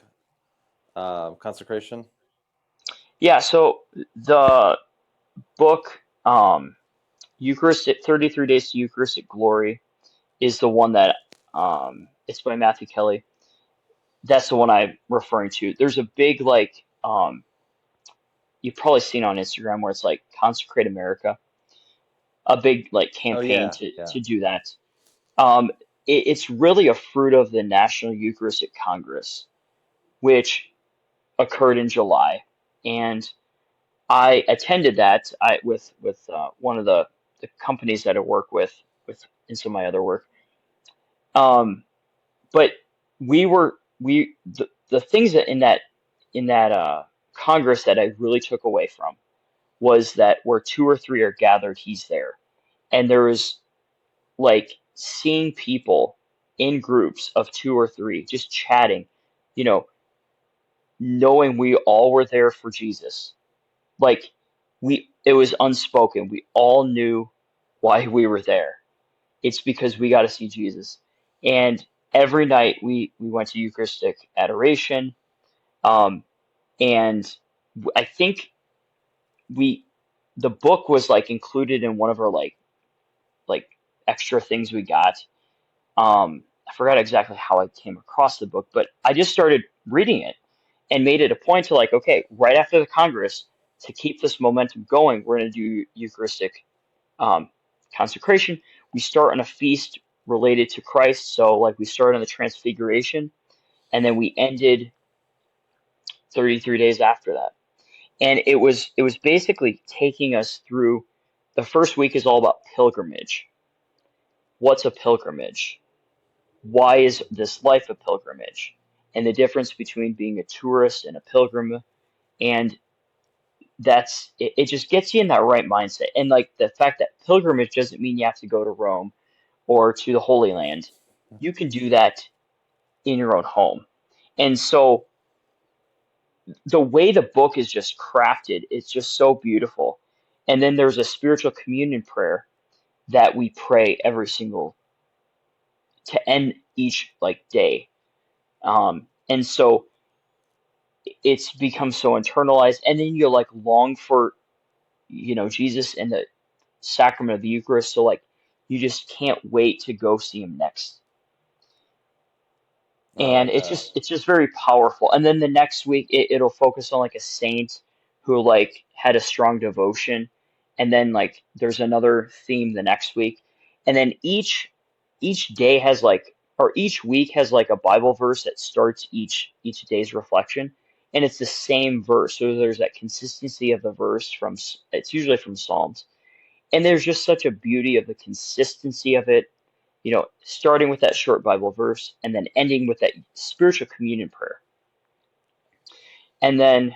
consecration? Yeah. So the book, Eucharistic 33 Days to Eucharistic Glory, is the one that it's by Matthew Kelly. That's the one I'm referring to. There's a big you've probably seen on Instagram where it's like Consecrate America, a big like Oh campaign yeah, to yeah. to do that. Um, it's really a fruit of the National Eucharistic Congress, which occurred in July, and I attended that with one of the companies that I work with in some of my other work. Um, but the things that in that Congress that I really took away from was that where two or three are gathered, he's there, and there was like seeing people in groups of two or three just chatting, you know, knowing we all were there for Jesus. Like it was unspoken. We all knew why we were there. It's because we got to see Jesus. And every night we went to Eucharistic adoration. Um, and I think we the book was like included in one of our like extra things we got. I forgot exactly how I came across the book, but I just started reading it and made it a point to like, okay, right after the Congress, to keep this momentum going, we're going to do Eucharistic um, consecration. We start on a feast related to Christ, so like we started on the Transfiguration, and then we ended 33 days after that. And it was basically taking us through. The first week is all about pilgrimage. What's a pilgrimage? Why is this life a pilgrimage? And the difference between being a tourist and a pilgrim. And it just gets you in that right mindset. And like the fact that pilgrimage doesn't mean you have to go to Rome or to the Holy Land. You can do that in your own home. And so the way the book is just crafted, it's just so beautiful. And then there's a spiritual communion prayer that we pray every single to end each like day. And so it's become so internalized, and then you like long for Jesus and the sacrament of the Eucharist, so like you just can't wait to go see him next. I And like it's that. just it's just very powerful. And then the next week it'll focus on like a saint who like had a strong devotion, and then like there's another theme the next week, and then each day has like or each week has like a Bible verse that starts each day's reflection, and it's the same verse. So there's that consistency of the verse it's usually from Psalms. And there's just such a beauty of the consistency of it, starting with that short Bible verse and then ending with that spiritual communion prayer. And then,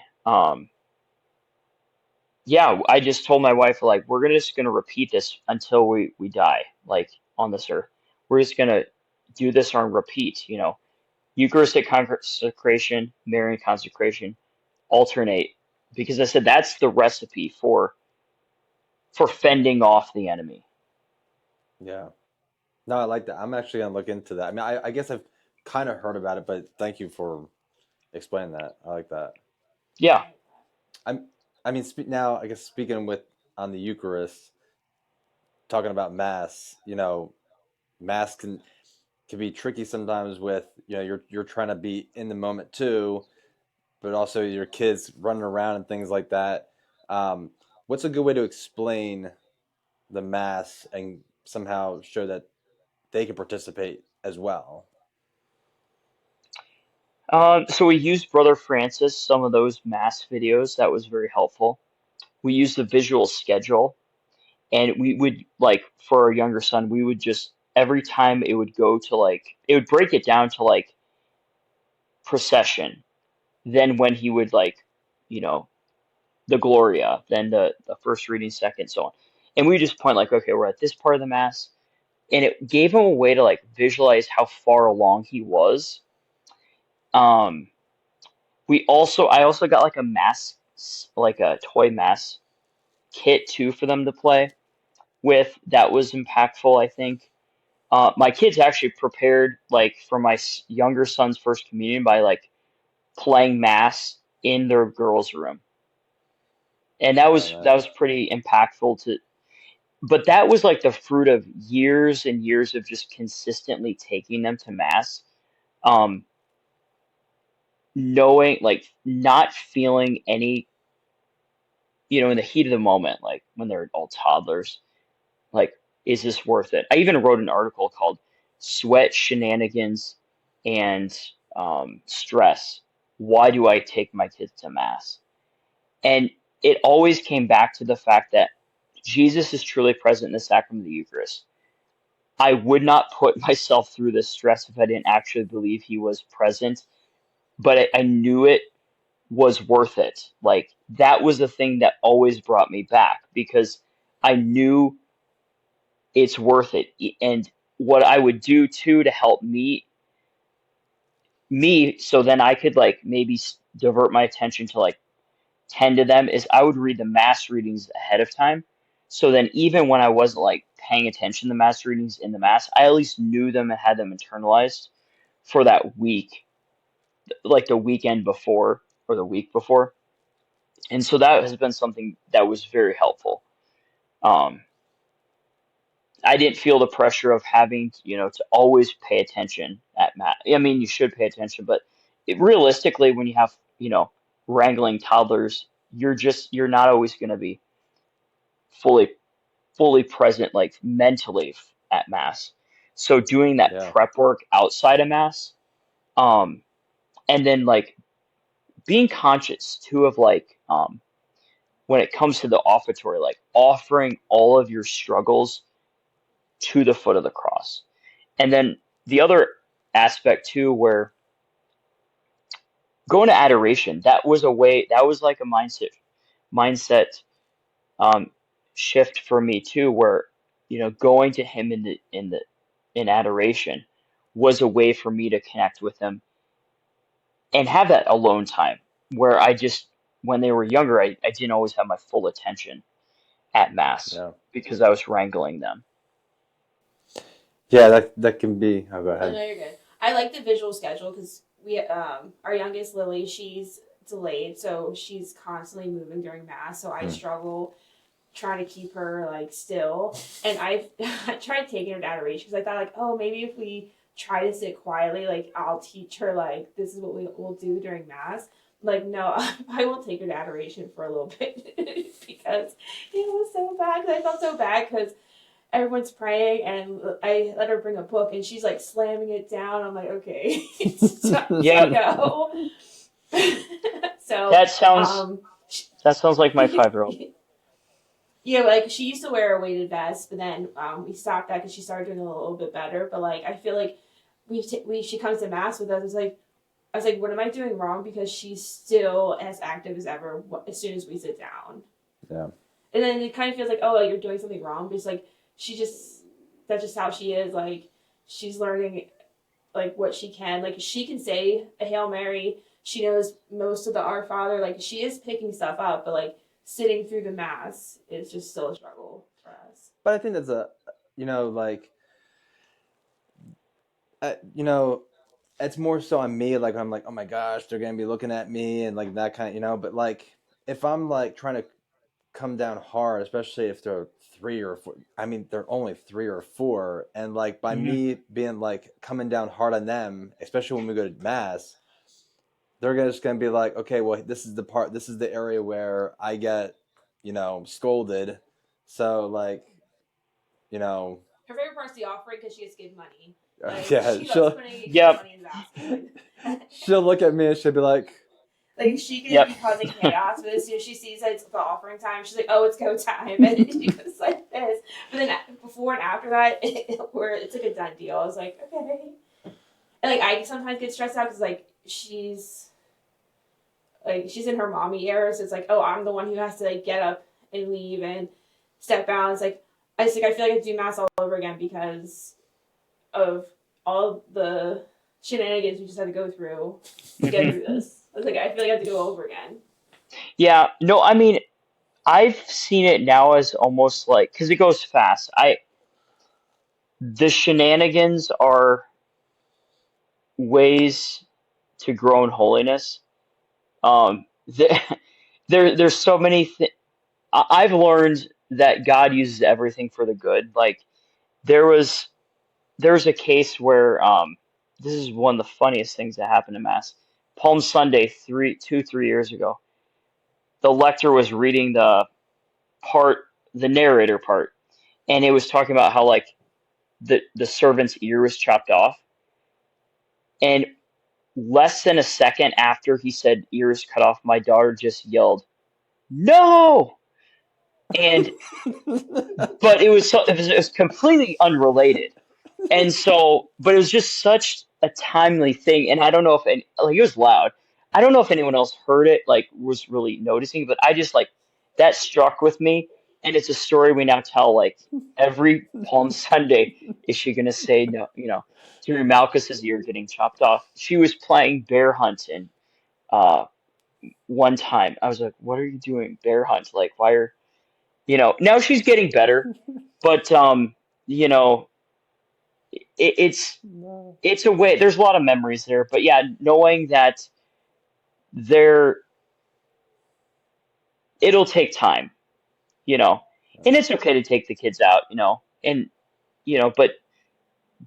yeah, I just told my wife, like, we're just gonna repeat this until we die, like, on this earth. We're just gonna do this on repeat, Eucharistic consecration, Marian consecration, alternate, because I said that's the recipe for fending off the enemy. Yeah. No, I like that. I'm actually gonna look into that. I mean, I guess I've kind of heard about it, but thank you for explaining that. I like that. Yeah. I'm. I mean, now I guess speaking with on the Eucharist, talking about Mass. Mass can be tricky sometimes with you're trying to be in the moment too, but also your kids running around and things like that. What's a good way to explain the Mass and somehow show that they can participate as well? So we used Brother Francis, some of those Mass videos. That was very helpful. We used the visual schedule, and we would, like, for our younger son, we would just, every time it would go to, like, it would break it down to, like, procession. Then when he would, like, you know, the Gloria, then the first reading, second, so on. And we just point, like, okay, we're at this part of the Mass. And it gave him a way to, like, visualize how far along he was. Um, I also got, like, a mass, like a toy mass kit too for them to play with. That was impactful, I think. My kids actually prepared, like, for my younger son's first communion by, like, playing mass in their girls' room, and that Oh, was that nice. was pretty impactful to. But that was like the fruit of years and years of just consistently taking them to mass, um, knowing, like, not feeling any, in the heat of the moment, like when they're all toddlers, like, is this worth it? I even wrote an article called "Sweat, Shenanigans, and Stress. Why do I take my kids to mass?" And it always came back to the fact that Jesus is truly present in the sacrament of the Eucharist. I would not put myself through this stress if I didn't actually believe he was present, but I knew it was worth it. Like, that was the thing that always brought me back, because I knew it's worth it. And what I would do too to help me, so then I could, like, maybe divert my attention to, like, tend to them, is I would read the mass readings ahead of time. So then even when I wasn't, like, paying attention to the mass readings in the mass, I at least knew them and had them internalized for that week, like the weekend before or the week before. And so that has been something that was very helpful. Um, I didn't feel the pressure of having, to always pay attention at mass. I mean, you should pay attention, but realistically, when you have, wrangling toddlers, you're not always going to be fully fully present, like, mentally at mass. So doing that Yeah. prep work outside of mass, um, and then, like, being conscious too of, like, when it comes to the offertory, like, offering all of your struggles to the foot of the cross. And then the other aspect too, where going to adoration, that was like a mindset um, shift for me too, where, going to him in adoration was a way for me to connect with him and have that alone time, where I just, when they were younger, I didn't always have my full attention at mass Yeah. because I was wrangling them. Yeah. That can be. Oh, go Oh, ahead. no, you're good. I like the visual schedule because our youngest Lily, she's delayed, so she's constantly moving during mass. So I Hmm. struggle trying to keep her, like, still. And I tried taking her to adoration because I thought, like, oh, maybe if we try to sit quietly, like, I'll teach her, like, this is what we will do during mass. Like, no, I won't take her to adoration for a little bit because it was so bad. I felt so bad because everyone's praying and I let her bring a book and she's, like, slamming it down. I'm like, okay, it's time to Yeah, go. So, That sounds um, that sounds like my 5-year-old. yeah, like she used to wear a weighted vest, but then we stopped that because she started doing a little bit better. But like I feel like she comes to mass with us. It's like I was like, what am I doing wrong? Because she's still as active as ever as soon as we sit down. Yeah. And then it kind of feels like, oh, like you're doing something wrong. But it's like she just that's just how she is. Like she's learning like what she can. Like she can say a Hail Mary. She knows most of the Our Father. Like she is picking stuff up, but like sitting through the mass is just still a struggle for us. But I think that's like, it's more so on me. Like I'm like, oh my gosh, they're gonna be looking at me and like that But like, if I'm like trying to come down hard, especially if they're 3 or 4. I mean, they're only 3 or 4, and like by Hmm. me being like coming down hard on them, especially when we go to mass, they're just gonna be like, okay, well, this is the area where I get, scolded. So like, you know, Her favorite part's the offering because she gets to give money. Like yeah, she loves putting Yep. money in the basket. Like, she'll look at me and she'll be like, like she can Yep. be causing chaos, but as soon as she sees that it's the offering time, she's like, "Oh, it's go time," and she goes like this. But then before and after that, it's like a done deal. I was like, okay. And like I sometimes get stressed out because she's in her mommy era, so it's like, oh, I'm the one who has to like get up and leave and step out. It's like I feel like I have to do mass all over again because of all the shenanigans we just had to go through to get Hmm. through this. I was like, I feel like I have to go over again. Yeah. No, I mean, I've seen it now as almost like because it goes fast. The shenanigans are ways to grow in holiness. There, there's so many. I've learned that God uses everything for the good. Like there was there was a case where this is one of the funniest things that happened in Mass. Palm Sunday, 3 years ago, the lector was reading the narrator part, and it was talking about how like the servant's ear was chopped off, and less than a second after he said ears cut off, my daughter just yelled, "No!" And but it was completely unrelated. And so, but it was just such a timely thing. And I don't know if like it was loud. I don't know if anyone else heard it, like was really noticing, but I just like that struck with me. And it's a story we now tell like every Palm Sunday. Is she gonna say no? During Malchus's ear getting chopped off, she was playing bear hunt, and uh, one time I was like, "What are you doing, bear hunt? Like, why are Now she's getting better, but you know, it, it's no. it's a way. There's a lot of memories there, but yeah, knowing that there, it'll take time, you know, and it's okay to take the kids out, and but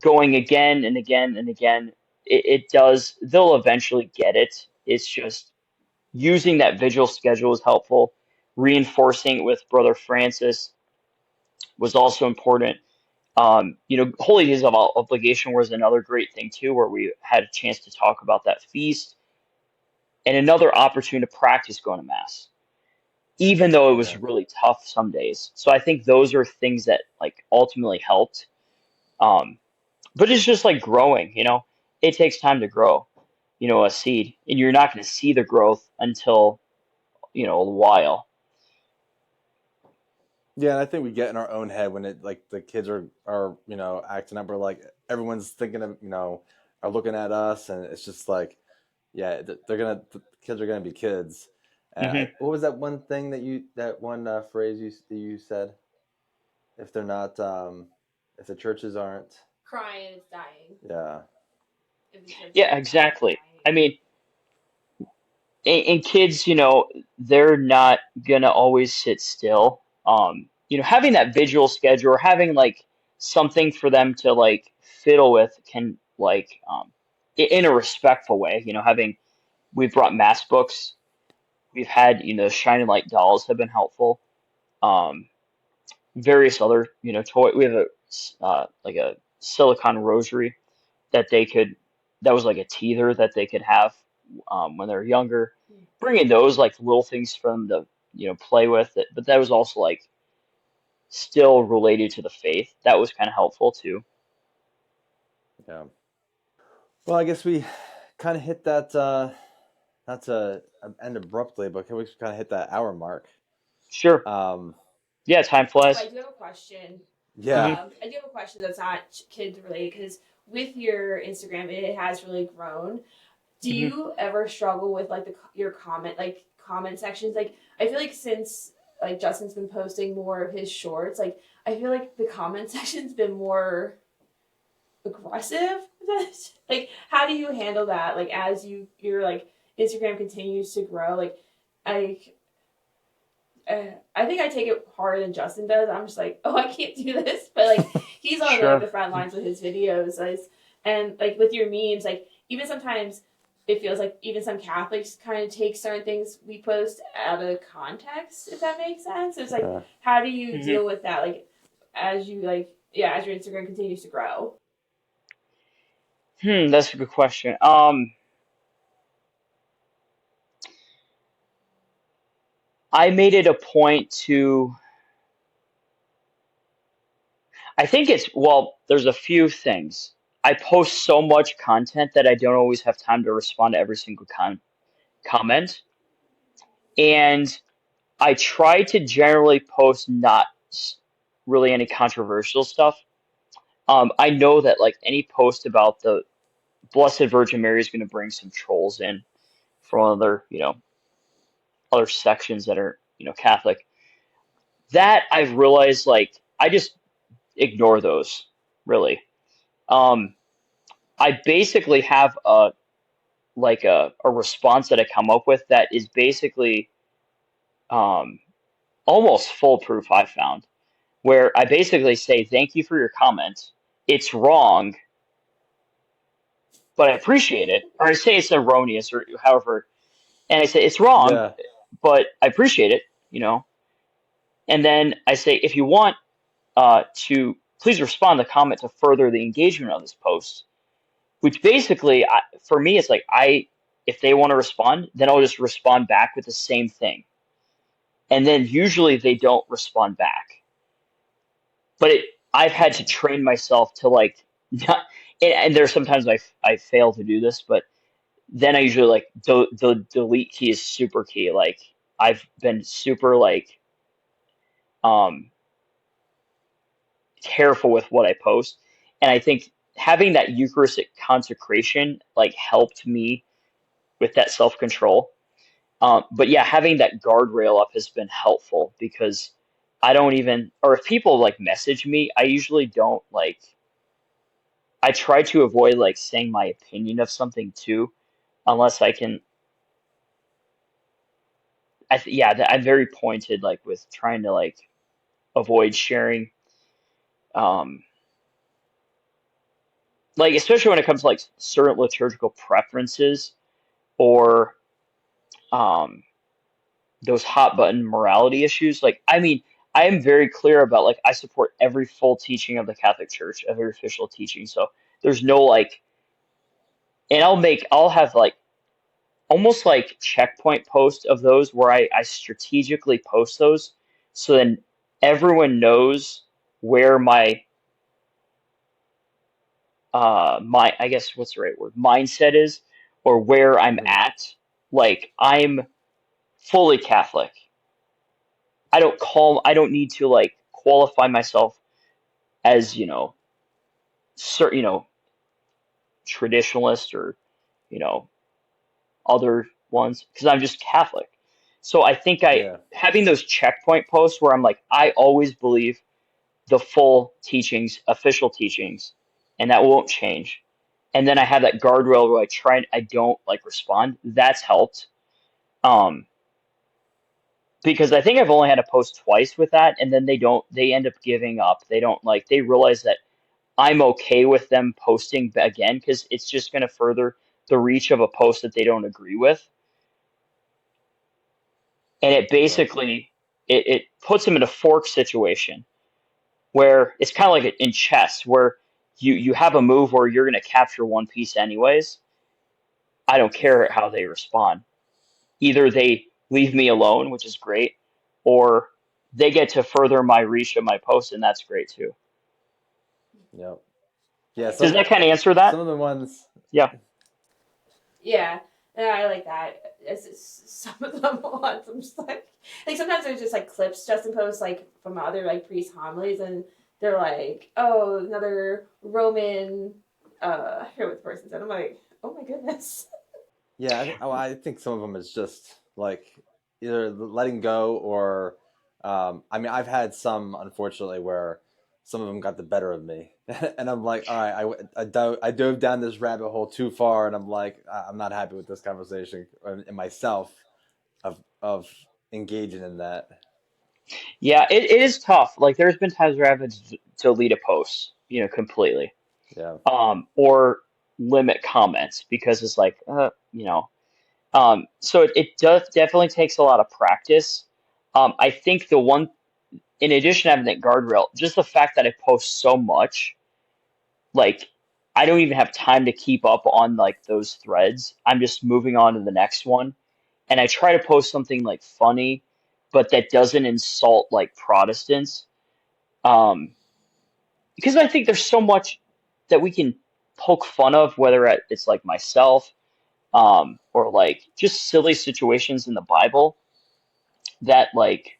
going again and again and again, it does. They'll eventually get it. It's just using that vigil schedule is helpful. Reinforcing it with Brother Francis was also important. Holy Days of Obligation was another great thing too, where we had a chance to talk about that feast and another opportunity to practice going to mass, even though it was Yeah. really tough some days. So I think those are things that like ultimately helped. Um, but it's just like growing. It takes time to grow, a seed, and you're not going to see the growth until a while. Yeah, and I think we get in our own head when it like the kids are acting up, or like everyone's thinking of are looking at us, and it's just like, yeah, the kids are gonna be kids. Hmm. What was that one thing that one phrase you said? If they're not, if the churches aren't, Crying, it's dying. yeah, If the church Yeah, isn't crying, it's exactly. I dying. mean, and kids, they're not gonna always sit still. Having that visual schedule or having like something for them to like fiddle with can like in a respectful way. We've brought mass books. We've had shining light dolls have been helpful. Um, Various other toy. We have like a silicon rosary that they could that was like a teether that they could have. when they're younger, bringing those like little things for them to play with it. But that was also like still related to the faith. That was kind of helpful too. Yeah. Well, I guess we kind of hit that. Not to end abruptly, but can we kind of hit that hour mark? Sure. Um, Yeah, time So flies. I do have a question. yeah. I do have a question that's not kids related because with your Instagram, it has really grown. Do Hmm. you ever struggle with like your comment sections? Like I feel like since like Justin's been posting more of his shorts, like I feel like the comment section's been more aggressive. Like how do you handle that? Like as your like Instagram continues to grow, like I I think I take it harder than Justin does. I'm just like, oh, I can't do this, but like he's on like the Sure. front lines with his videos, and like with your memes, like even sometimes it feels like even some Catholics kind of take certain things we post out of context, if that makes sense. It's like, Uh, how do you Hmm. deal with that? Like as you like, yeah, as your Instagram continues to grow. That's a good question. I made it a point to. I think it's well. There's a few things. I post so much content that I don't always have time to respond to every single comment, and I try to generally post not really any controversial stuff. I know that like any post about the Blessed Virgin Mary is going to bring some trolls in from other sections that are Catholic. That I've realized like I just ignore those really. Um, I basically have a response that I come up with that is basically um, almost foolproof. I found where I basically say thank you for your comment. It's wrong, but I appreciate it. Or I say it's erroneous, or however, and I say it's wrong, yeah. but I appreciate it. And then I say if you want to please respond to the comment to further the engagement of this post, which basically for me it's like if they want to respond, then I'll just respond back with the same thing, and then usually they don't respond back. But I've had to train myself to like not, and there's sometimes I fail to do this, but then I usually like the delete key is super key. Like I've been super like um careful with what I post, and I think having that Eucharistic consecration like helped me with that self control. But yeah, having that guardrail up has been helpful because I don't even, or if people like message me, I usually don't like. I try to avoid like saying my opinion of something too, unless I can. Yeah, I'm very pointed like with trying to like avoid sharing, um, like especially when it comes to like certain liturgical preferences or um those hot button morality issues. Like, I mean, I am very clear about like I support every full teaching of the Catholic Church, every official teaching. So there's no like, and I'll have like almost like checkpoint post of those where I strategically post those so then everyone knows where my I guess what's the right word mindset is or where I'm Hmm. at. Like I'm fully Catholic. I don't need to like qualify myself as certain traditionalist or you know other ones because I'm just Catholic. So I think I Yeah. having those checkpoint posts where I'm like I always believe the full teachings, official teachings, and that won't change. And then I have that guardrail where I don't like respond. That's helped. Um, because I think I've only had to post twice with that, and then they end up giving up. They don't like, they realize that I'm okay with them posting again because it's just going to further the reach of a post that they don't agree with. And it Yeah. basically, it puts them in a fork situation where it's kind of like in chess where you have a move where you're going to capture one piece anyways, I don't care how they respond. Either they leave me alone, which is great, or they get to further my reach of my post, and that's great too. Yep. Yeah. Okay. Does that kind of answer Some that? of the ones. Yeah. Yeah, and I like that. Some of them ones I'm just like sometimes there's just like clips Justin posts like from other like priest homilies, and they're like, oh, another Roman. I forget what the person said. I'm like, oh my goodness. Yeah. I think some of them is just like either letting go or, I mean, I've had some unfortunately where some of them got the better of me, and I'm like, all right, I dove down this rabbit hole too far, and I'm like, I'm not happy with this conversation and myself of engaging in that. Yeah, it is tough. Like there's been times where I've had to delete a post, completely. Yeah. Or limit comments because it's like, so it does definitely takes a lot of practice. I think the one, in addition to having that guardrail, just the fact that I post so much, like I don't even have time to keep up on like those threads. I'm just moving on to the next one, and I try to post something like funny, but that doesn't insult like Protestants. Um, because I think there's so much that we can poke fun of, whether it's like myself, or like just silly situations in the Bible that like,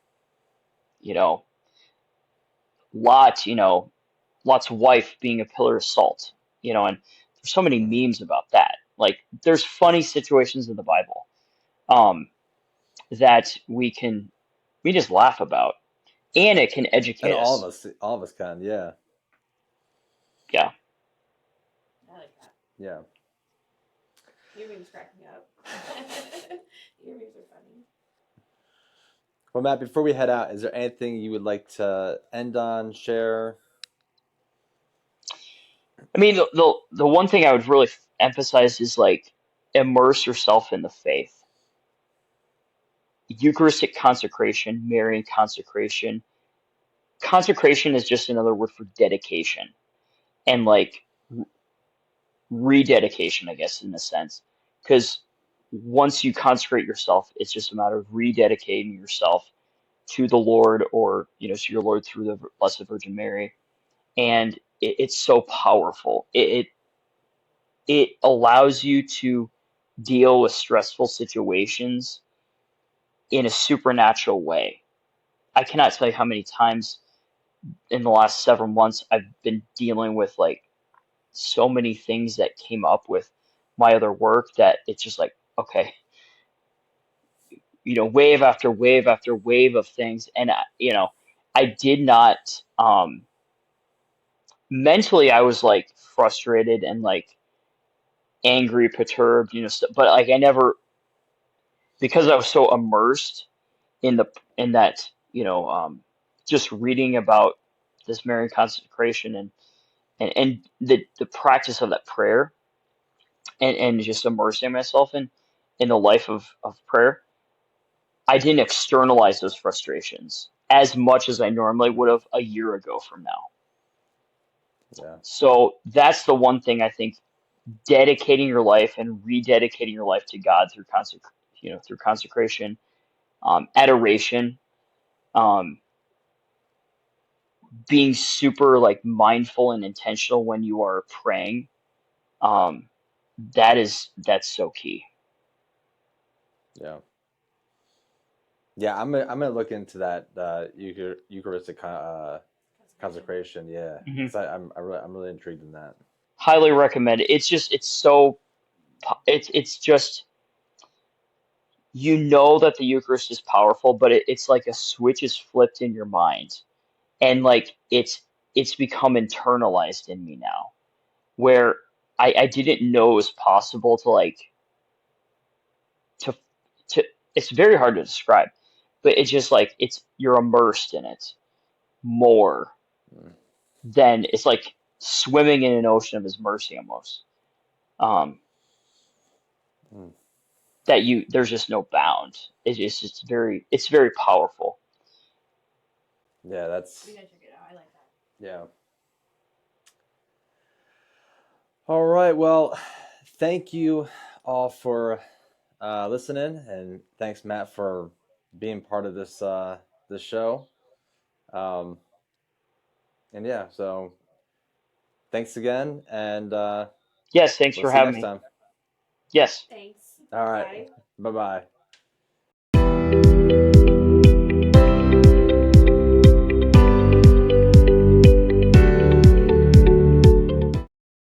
you know, Lot, Lot's wife being a pillar of salt, and there's so many Hmm. memes about that. Like there's funny situations in the Bible, um, that we just laugh about, and it can And educate us. all of us can. Yeah. Yeah. I like that. Yeah. Your memes crack me up. Your memes are funny. Well, Matt, before we head out, is there anything you would like to end on, share? I mean, the one thing I would really emphasize is like immerse yourself in the faith. Eucharistic consecration, Marian consecration. Consecration is just another word for dedication and like rededication, I guess, in a sense. Because once you consecrate yourself, it's just a matter of rededicating yourself to the Lord, or, to your Lord through the Blessed Virgin Mary. And it's so powerful. It allows you to deal with stressful situations in a supernatural way. I cannot tell you how many times in the last several months I've been dealing with like so many things that came up with my other work that it's just like, okay, wave after wave after wave of things. And, I did not, mentally, I was like frustrated and like angry, perturbed, but like I never, because I was so immersed in that, just reading about this Marian consecration and the practice of that prayer, and just immersing myself in the life of prayer, I didn't externalize those frustrations as much as I normally would have a year ago from now. Yeah. So that's the one thing I think, dedicating your life and rededicating your life to God through through consecration, adoration, um, being super like mindful and intentional when you are praying. Um, that's so key. Yeah. Yeah. I'm gonna look into that Eucharistic consecration. Yeah, Hmm. because I'm really intrigued in that. Highly recommend it. It's so it's just, that the Eucharist is powerful, but it's like a switch is flipped in your mind, and like it's become internalized in me now, where I didn't know it was possible to like to to. It's very hard to describe, but it's just like you're immersed in it more Mm. than it's like swimming in an ocean of His mercy almost. Um, Mm. that there's just no bound. It's very powerful. Yeah, We that's gotta check it out. I like that. yeah. All right. Well, thank you all for listening, and thanks Matt for being part of this show. Um, and yeah, so thanks again, and Yes, thanks we'll for see you having next me. time. Yes. Thanks. All right, Bye. bye bye.